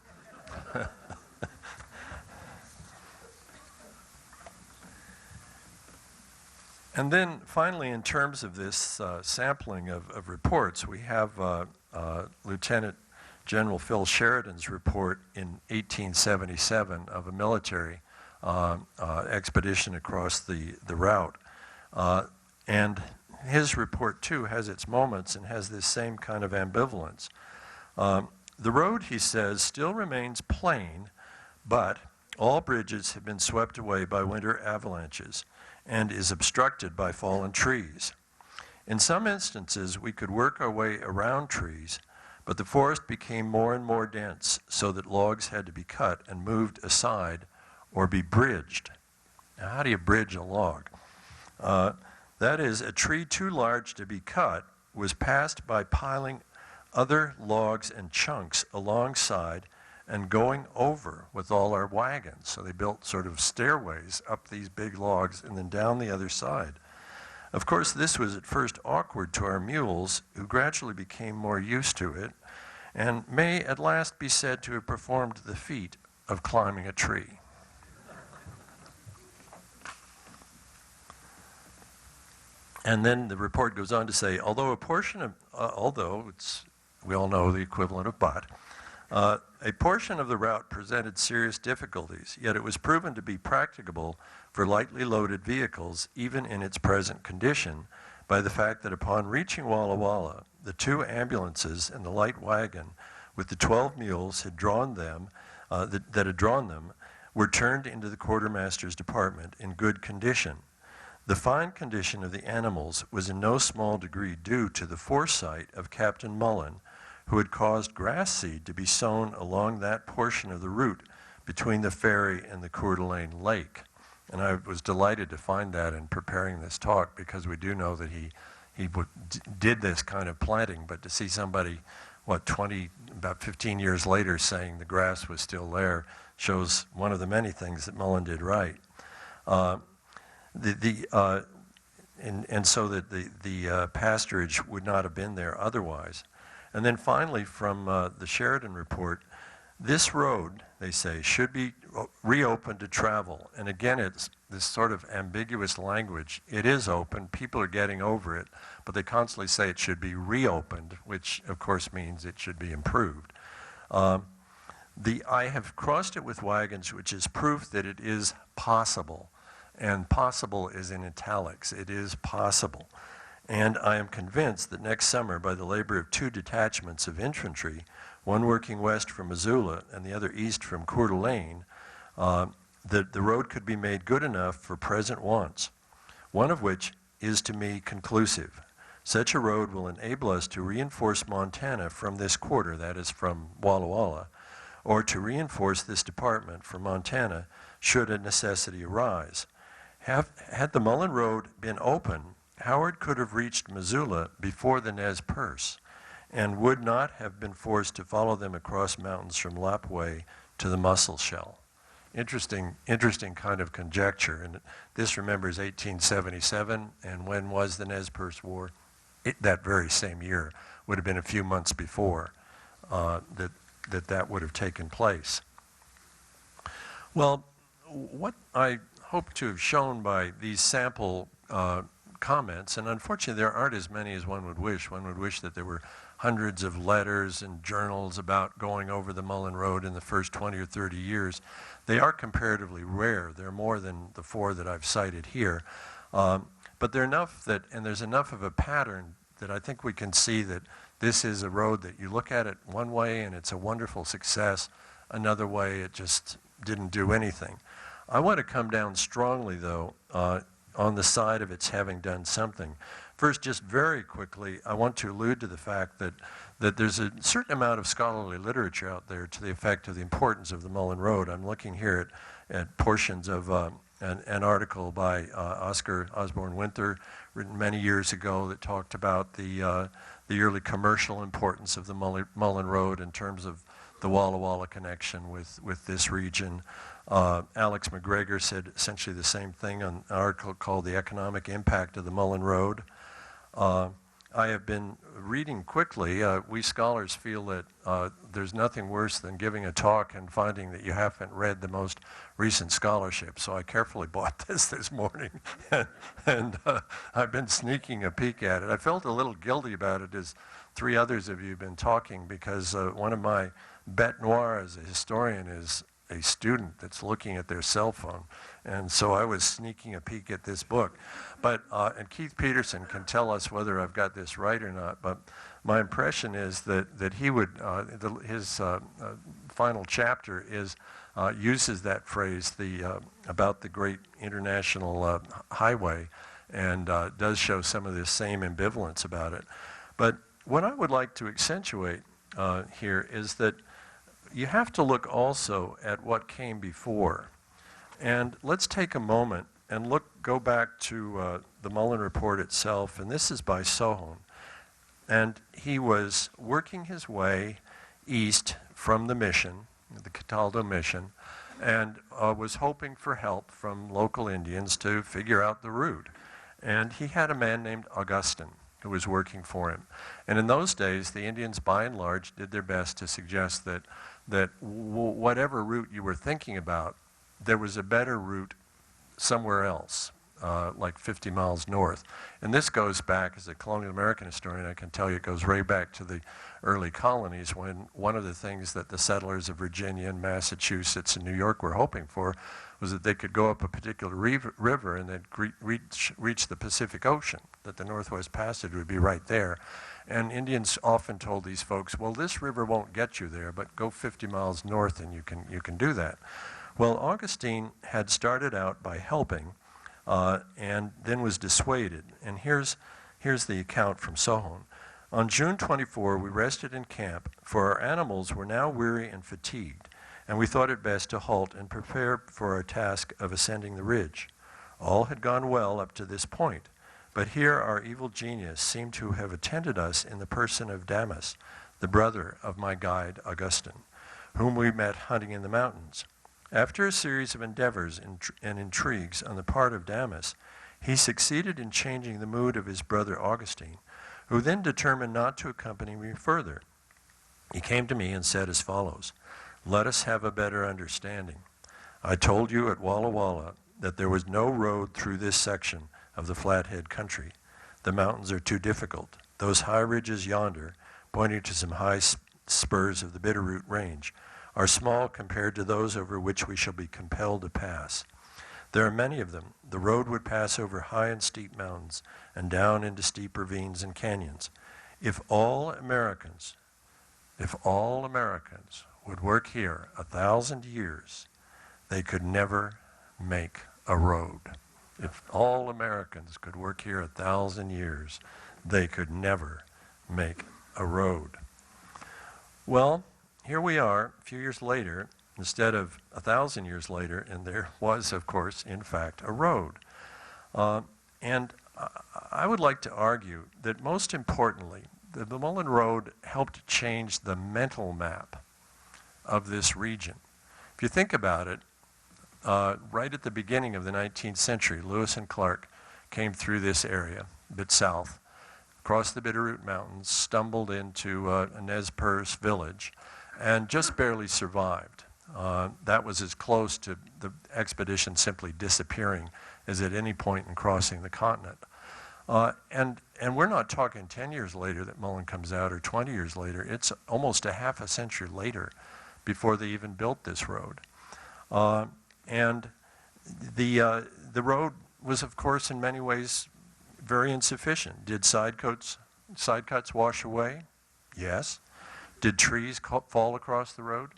And then finally, in terms of this sampling of reports, we have Lieutenant General Phil Sheridan's report in 1877 of a military expedition across the route. And his report, too, has its moments and has this same kind of ambivalence. The road, he says, still remains plain, but all bridges have been swept away by winter avalanches and is obstructed by fallen trees. In some instances, we could work our way around trees, but the forest became more and more dense, so that logs had to be cut and moved aside or be bridged. Now, how do you bridge a log? That is, a tree too large to be cut was passed by piling other logs and chunks alongside and going over with all our wagons. So they built sort of stairways up these big logs and then down the other side. Of course, this was at first awkward to our mules, who gradually became more used to it, and may at last be said to have performed the feat of climbing a tree. And then the report goes on to say, although we all know the equivalent of but, a portion of the route presented serious difficulties, yet it was proven to be practicable for lightly loaded vehicles, even in its present condition, by the fact that upon reaching Walla Walla, the 2 ambulances and the light wagon with the 12 mules that had drawn them, were turned into the quartermaster's department in good condition. The fine condition of the animals was in no small degree due to the foresight of Captain Mullan, who had caused grass seed to be sown along that portion of the route between the ferry and the Coeur d'Alene Lake. And I was delighted to find that in preparing this talk, because we do know that he did this kind of planting, but to see somebody, about 15 years later saying the grass was still there shows one of the many things that Mullan did right. And so that the pasturage would not have been there otherwise. And then finally, from the Sheridan report, this road, they say, should be reopened to travel. And again, it's this sort of ambiguous language. It is open, people are getting over it, but they constantly say it should be reopened, which of course means it should be improved. I have crossed it with wagons, which is proof that it is possible. And possible is in italics. It is possible. And I am convinced that next summer, by the labor of 2 detachments of infantry, one working west from Missoula and the other east from Coeur d'Alene, the road could be made good enough for present wants, one of which is to me conclusive. Such a road will enable us to reinforce Montana from this quarter, that is from Walla Walla, or to reinforce this department from Montana should a necessity arise. Had the Mullan Road been open, Howard could have reached Missoula before the Nez Perce and would not have been forced to follow them across mountains from Lapwai to the Mussel Shell. Interesting kind of conjecture. And this remembers 1877, and when was the Nez Perce War? That very same year. Would have been a few months before that would have taken place. Well, what I hope to have shown by these sample comments, and unfortunately there aren't as many as one would wish. One would wish that there were hundreds of letters and journals about going over the Mullan Road in the first 20 or 30 years. They are comparatively rare. There are more than the 4 that I've cited here. But there are enough that, and there's enough of a pattern that I think we can see that this is a road that you look at it one way and it's a wonderful success, another way it just didn't do anything. I want to come down strongly, though, on the side of its having done something. First, just very quickly, I want to allude to the fact that there's a certain amount of scholarly literature out there to the effect of the importance of the Mullan Road. I'm looking here at portions of an article by Oscar Osborne Winther, written many years ago, that talked about the early commercial importance of the Mullan Road in terms of the Walla Walla connection with this region. Alex McGregor said essentially the same thing on an article called The Economic Impact of the Mullan Road. I have been reading quickly. We scholars feel that there's nothing worse than giving a talk and finding that you haven't read the most recent scholarship. So I carefully bought this morning, and I've been sneaking a peek at it. I felt a little guilty about it as 3 others of you have been talking, because one of my bête noire as a historian is a student that's looking at their cell phone. And so I was sneaking a peek at this book. But, and Keith Peterson can tell us whether I've got this right or not, but my impression is that he would, his final chapter uses that phrase, about the great international highway, and does show some of this same ambivalence about it. But what I would like to accentuate here is that you have to look also at what came before. And let's take a moment and go back to the Mullan Report itself, and this is by Sohon. And he was working his way east from the mission, the Cataldo mission, and was hoping for help from local Indians to figure out the route. And he had a man named Augustin who was working for him. And in those days, the Indians, by and large, did their best to suggest that whatever route you were thinking about, there was a better route somewhere else, like 50 miles north. And this goes back, as a colonial American historian, I can tell you it goes right back to the early colonies, when one of the things that the settlers of Virginia and Massachusetts and New York were hoping for was that they could go up a particular river and then reach the Pacific Ocean, that the Northwest Passage would be right there. And Indians often told these folks, well, this river won't get you there, but go 50 miles north and you can do that. Well, Augustine had started out by helping and then was dissuaded. And here's the account from Sohon. On June 24, we rested in camp, for our animals were now weary and fatigued, and we thought it best to halt and prepare for our task of ascending the ridge. All had gone well up to this point, but here our evil genius seemed to have attended us in the person of Damas, the brother of my guide Augustine, whom we met hunting in the mountains. After a series of endeavors and intrigues on the part of Damas, he succeeded in changing the mood of his brother Augustine, who then determined not to accompany me further. He came to me and said as follows, "Let us have a better understanding. I told you at Walla Walla that there was no road through this section of the Flathead country. The mountains are too difficult. Those high ridges yonder, pointing to some high spurs of the Bitterroot Range, are small compared to those over which we shall be compelled to pass. There are many of them. The road would pass over high and steep mountains and down into steep ravines and canyons. If all Americans would work here 1,000 years, they could never make a road. If all Americans could work here 1,000 years, they could never make a road." Well, here we are, a few years later, instead of 1,000 years later, and there was, of course, in fact, a road. And I would like to argue that most importantly, the Mullan Road helped change the mental map of this region. If you think about it, right at the beginning of the 19th century, Lewis and Clark came through this area, a bit south, crossed the Bitterroot Mountains, stumbled into a Nez Perce village, and just barely survived. That was as close to the expedition simply disappearing as at any point in crossing the continent. And we're not talking 10 years later that Mullan comes out, or 20 years later. It's almost a half a century later before they even built this road. And the road was, of course, in many ways very insufficient. Did side cuts wash away? Yes. Did trees fall across the road?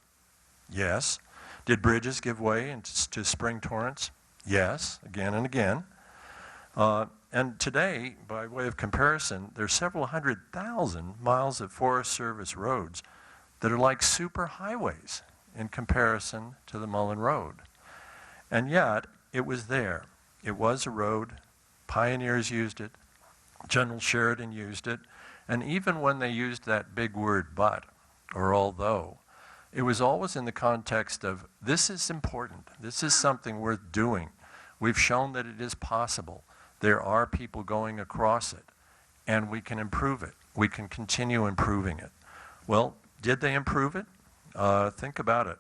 Yes. Did bridges give way to spring torrents? Yes, again and again. And today, by way of comparison, there's several 100,000 miles of Forest Service roads that are like super highways in comparison to the Mullan Road. And yet, it was there. It was a road. Pioneers used it. General Sheridan used it. And even when they used that big word but, or although, it was always in the context of, this is important. This is something worth doing. We've shown that it is possible. There are people going across it, and we can improve it. We can continue improving it. Well, did they improve it? Think about it.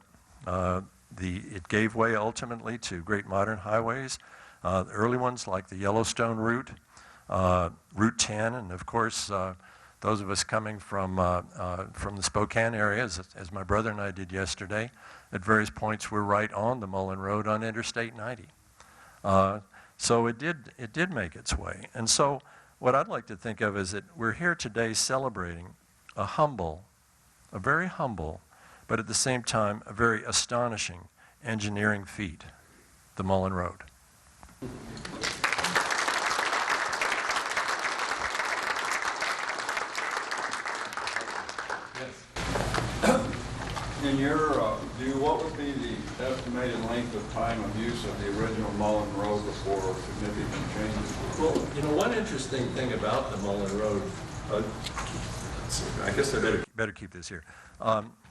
It gave way ultimately to great modern highways, the early ones like the Yellowstone route, Route 10, and of course, those of us coming from the Spokane area, as my brother and I did yesterday, at various points we're right on the Mullan Road on Interstate 90. So it did make its way. And so what I'd like to think of is that we're here today celebrating a very humble, but at the same time a very astonishing engineering feat, the Mullan Road. In your view, what would be the estimated length of time of use of the original Mullan Road before significant changes? Well, one interesting thing about the Mullan Road, I guess I better keep this here.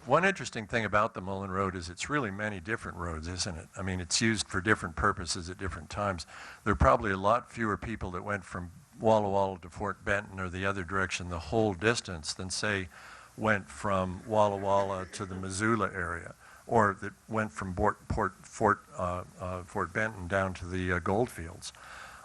One interesting thing about the Mullan Road is it's really many different roads, isn't it? I mean, it's used for different purposes at different times. There are probably a lot fewer people that went from Walla Walla to Fort Benton or the other direction the whole distance than, say, went from Walla Walla to the Missoula area, or that went from Fort Benton down to the Goldfields.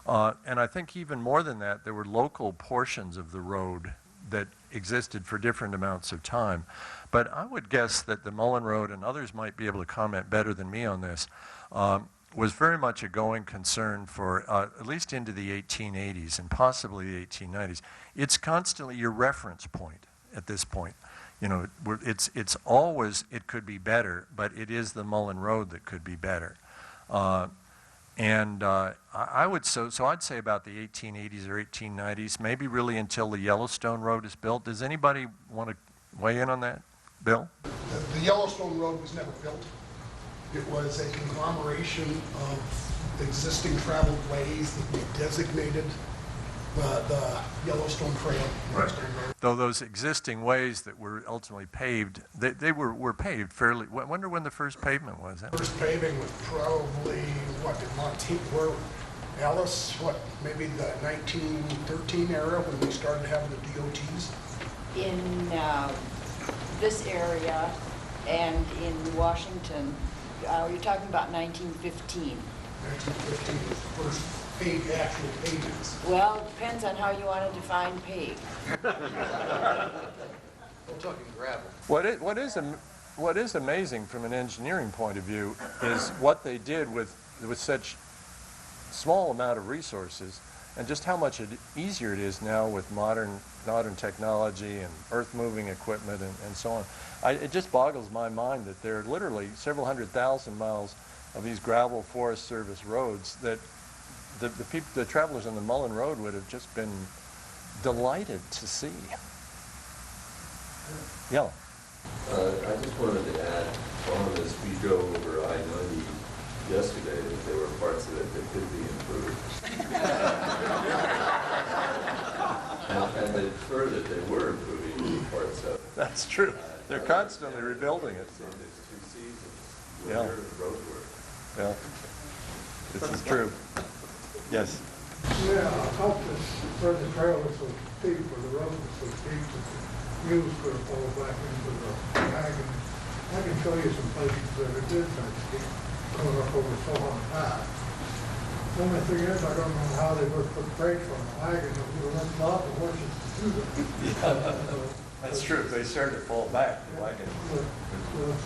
And I think even more than that, there were local portions of the road that existed for different amounts of time. But I would guess that the Mullan Road, and others might be able to comment better than me on this, was very much a going concern for at least into the 1880s and possibly the 1890s. It's constantly your reference point at this point. You know, it's always, it could be better, but it is the Mullan Road that could be better. I would, so I'd say about the 1880s or 1890s, maybe really until the Yellowstone Road is built. Does anybody want to weigh in on that? Bill? The Yellowstone Road was never built. It was a conglomeration of existing traveled ways that we designated the Yellowstone Trail. Yellowstone Road. Though those existing ways that were ultimately paved, they were paved fairly. I wonder when the first pavement was. First paving was probably, what, did Montana, where Alice, what, maybe the 1913 era when we started having the DOTs? In this area and in Washington, you're talking about 1915. 1915 was the first paved, actual pavements. Well, it depends on how you want to define paved. We're talking gravel. What is amazing from an engineering point of view is what they did with such small amount of resources, and just how much easier it is now with modern technology and earth-moving equipment and so on. It just boggles my mind that there are literally several 100,000 miles of these gravel Forest Service roads that the travelers on the Mullan Road would have just been delighted to see. Yeah. I just wanted to add on, as we drove over I-90 yesterday, that there were parts of it that could be improved. and that further, they were improving parts of it. That's true. They're constantly rebuilding it. So there's 2 seasons Yeah. where road work. Yeah. This is true. Yes. Yeah, I thought that where the trail was so steep, where the road was so steep, that the mules could have fallen back into the wagon. I can show you some places that it did kind of steep, going up over Sohon Pass. Only thing is, I don't know how they would put brakes on the wagon, if we were allowed the horses to do that. That's true. They started to fall back. The wagon. The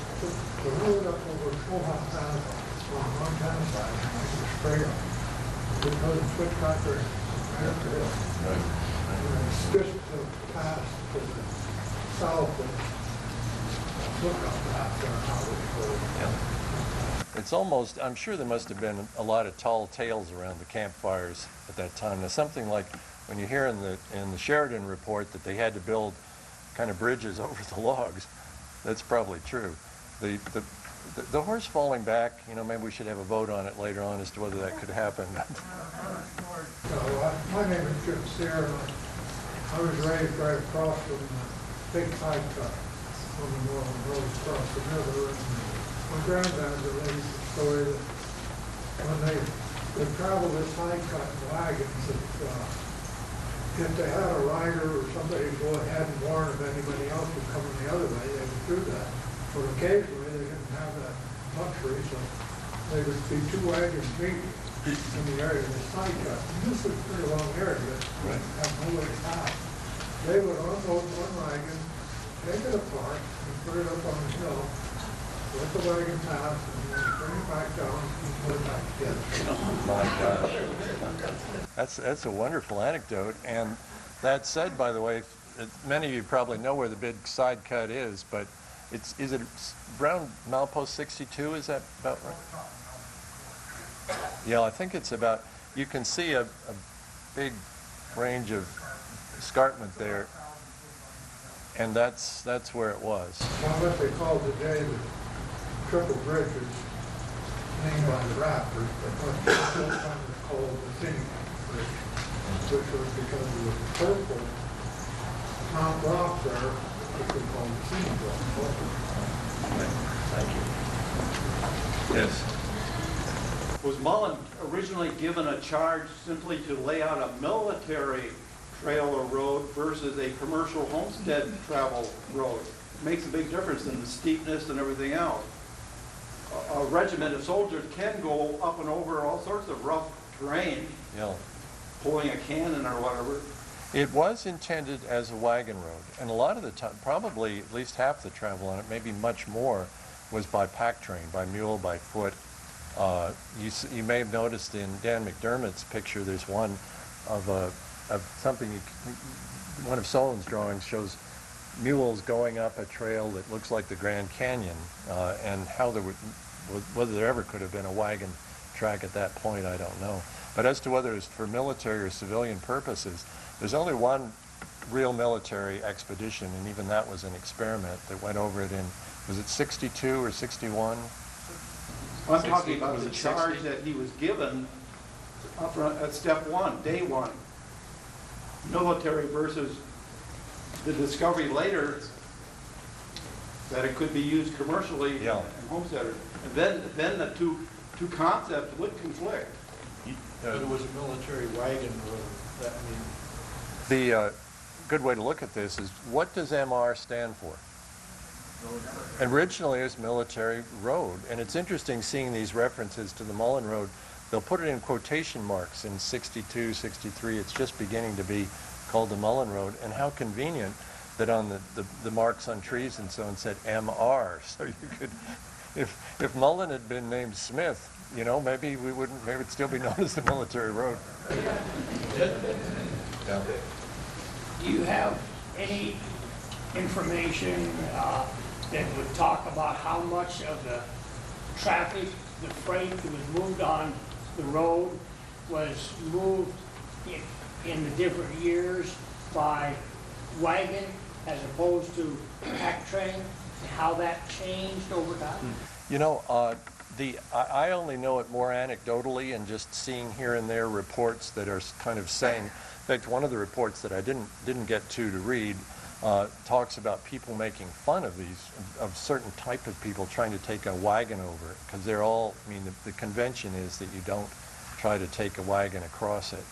road up over Sohon Pass on one kind of side, like a straight up. Because the switch back there after hill. Right. And it's just to pass to the south and look up after how it goes. Yeah. It's almost, I'm sure there must have been a lot of tall tales around the campfires at that time. Now, something like when you hear in the Sheridan report that they had to build kind of bridges over the logs, that's probably true. The horse falling back, you know, maybe we should have a vote on it later on as to whether that could happen. My name is Jim Sear, and I was raised right across from the big side cut on the Mullan Road across the river. And my granddad related the story that when they would travel this side cut in wagons, that if they had a rider or somebody go ahead and warn if anybody else was coming the other way, they would do that. But occasionally they didn't have that luxury, so they would be 2 wagons meeting in the area of the side cut. And this was a pretty long area, but have no way to pass. They would unload one wagon, take it apart, and put it up on the hill, let the wagon pass, and then bring it back down and put it back together. Oh my gosh. That's a wonderful anecdote. And that said, by the way, many of you probably know where the big side cut is, but is it around milepost 62? Is that about right? Yeah, I think it's about, you can see a big range of escarpment there, and that's where it was. Well, what they call today the triple bridge is named by the Raptors, but what the old time was called the Thinning Bridge, which was because of the purple Mount Rock there, which we call the Thinning Bridge. Thank you. Yes. Was Mullan originally given a charge simply to lay out a military trail or road versus a commercial homestead travel road? It makes a big difference in the steepness and everything else. A regiment of soldiers can go up and over all sorts of rough terrain, Yeah. pulling a cannon or whatever. It was intended as a wagon road, and a lot of the time, probably at least half the travel on it, maybe much more, was by pack train, by mule, by foot. You may have noticed in Dan McDermott's picture, there's one of something, one of Sohon's drawings shows mules going up a trail that looks like the Grand Canyon, and how there would, whether there ever could have been a wagon track at that point, I don't know. But as to whether it's for military or civilian purposes, there's only one real military expedition, and even that was an experiment that went over it in, was it 62 or 61? I'm talking about Was the it charge 60? that he was given up at step one, day one. Military versus the discovery later that it could be used commercially Yeah. and homesteaders. And then the two concepts would conflict. But it was a military wagon road, that means. The good way to look at this is, what does MR stand for? Originally, it was military road, and it's interesting seeing these references to the Mullan Road. They'll put it in quotation marks in 62, 63. It's just beginning to be called the Mullan Road, and how convenient that on the marks on trees and so on said MR. So you could, if Mullan had been named Smith, you know, maybe it'd still be known as the military road. Yeah. Do you have any information that would talk about how much of the traffic, the freight that was moved on the road was moved in the different years by wagon as opposed to pack train, and how that changed over time? You know, I only know it more anecdotally and just seeing here and there reports that are kind of saying, in fact, one of the reports that I didn't get to read talks about people making fun of certain type of people trying to take a wagon over it, because they're all, I mean, the convention is that you don't try to take a wagon across it.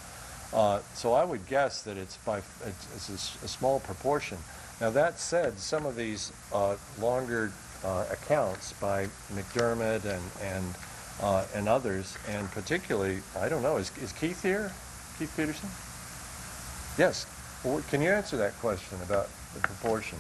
So I would guess that it's a small proportion. Now that said, some of these longer accounts by McDermott and others, and particularly, I don't know, is Keith here? Keith Peterson? Yes. Well, can you answer that question about the proportion?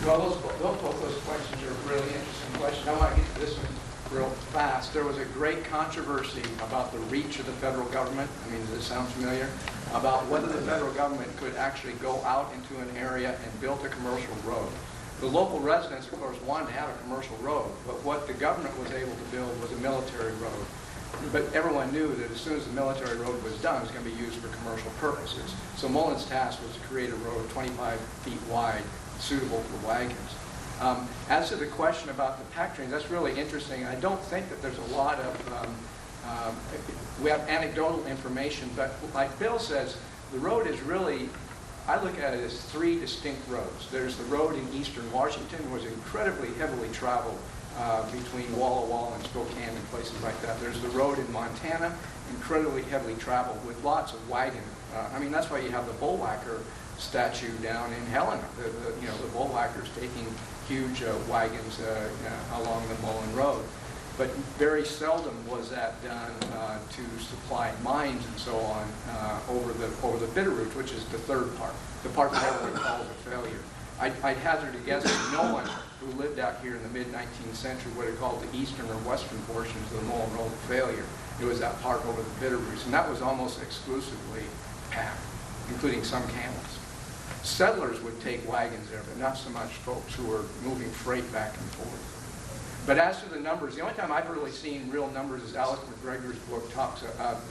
Well, both those questions are really interesting questions. I want to get to this one real fast. There was a great controversy about the reach of the federal government. I mean, does this sound familiar? About whether the federal government could actually go out into an area and build a commercial road. The local residents, of course, wanted to have a commercial road, but what the government was able to build was a military road. But everyone knew that as soon as the military road was done, it was going to be used for commercial purposes. So Mullan's task was to create a road 25 feet wide, suitable for wagons. As to the question about the pack trains, that's really interesting. I don't think that there's a lot of, we have anecdotal information, but like Bill says, the road is really, I look at it as three distinct roads. There's the road in eastern Washington, was incredibly heavily traveled between Walla Walla and Spokane and places like that. There's the road in Montana, incredibly heavily traveled with lots of wagon. I mean, that's why you have the bullwhacker statue down in Helena. The bullwhackers taking huge wagons along the Mullan Road. But very seldom was that done to supply mines and so on over the Bitterroot, which is the third part, the part that everyone calls a failure. I'd hazard a guess that no one who lived out here in the mid-19th century would have called the eastern or western portions of the Mullan Road a failure. It was that part over the Bitterroots, and that was almost exclusively packed, including some camels. Settlers would take wagons there, but not so much folks who were moving freight back and forth. But as to the numbers, the only time I've really seen real numbers is Alex McGregor's book talks,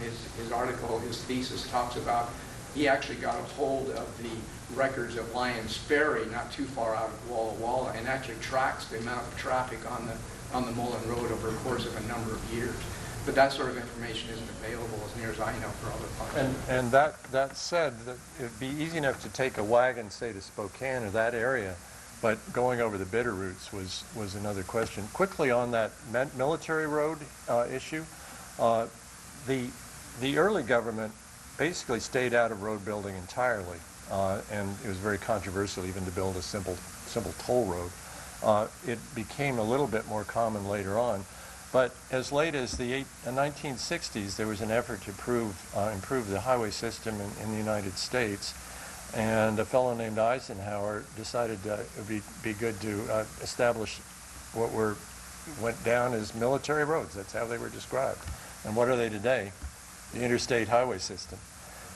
his article, his thesis talks about. He actually got a hold of the records of Lyons Ferry, not too far out of Walla Walla, and actually tracks the amount of traffic on the Mullan Road over the course of a number of years. But that sort of information isn't available, as near as I know, for other parts. And that said, that it'd be easy enough to take a wagon, say, to Spokane or that area, but going over the Bitterroots was another question. Quickly on that military road issue, the early government basically stayed out of road building entirely, and it was very controversial even to build a simple toll road. It became a little bit more common later on, but as late as the 1960s, there was an effort to improve the highway system in the United States, and a fellow named Eisenhower decided it would be good to establish what went down as military roads. That's how they were described. And what are they today? The interstate highway system.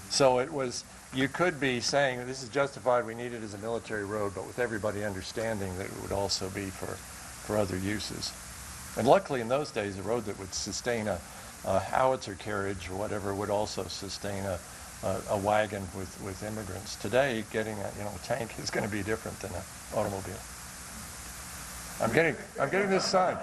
So it was you could be saying this is justified, we need it as a military road, but with everybody understanding that it would also be for other uses. And luckily in those days, a road that would sustain a howitzer carriage or whatever would also sustain a wagon with immigrants. Today, getting a tank is going to be different than an automobile. I'm getting this sign.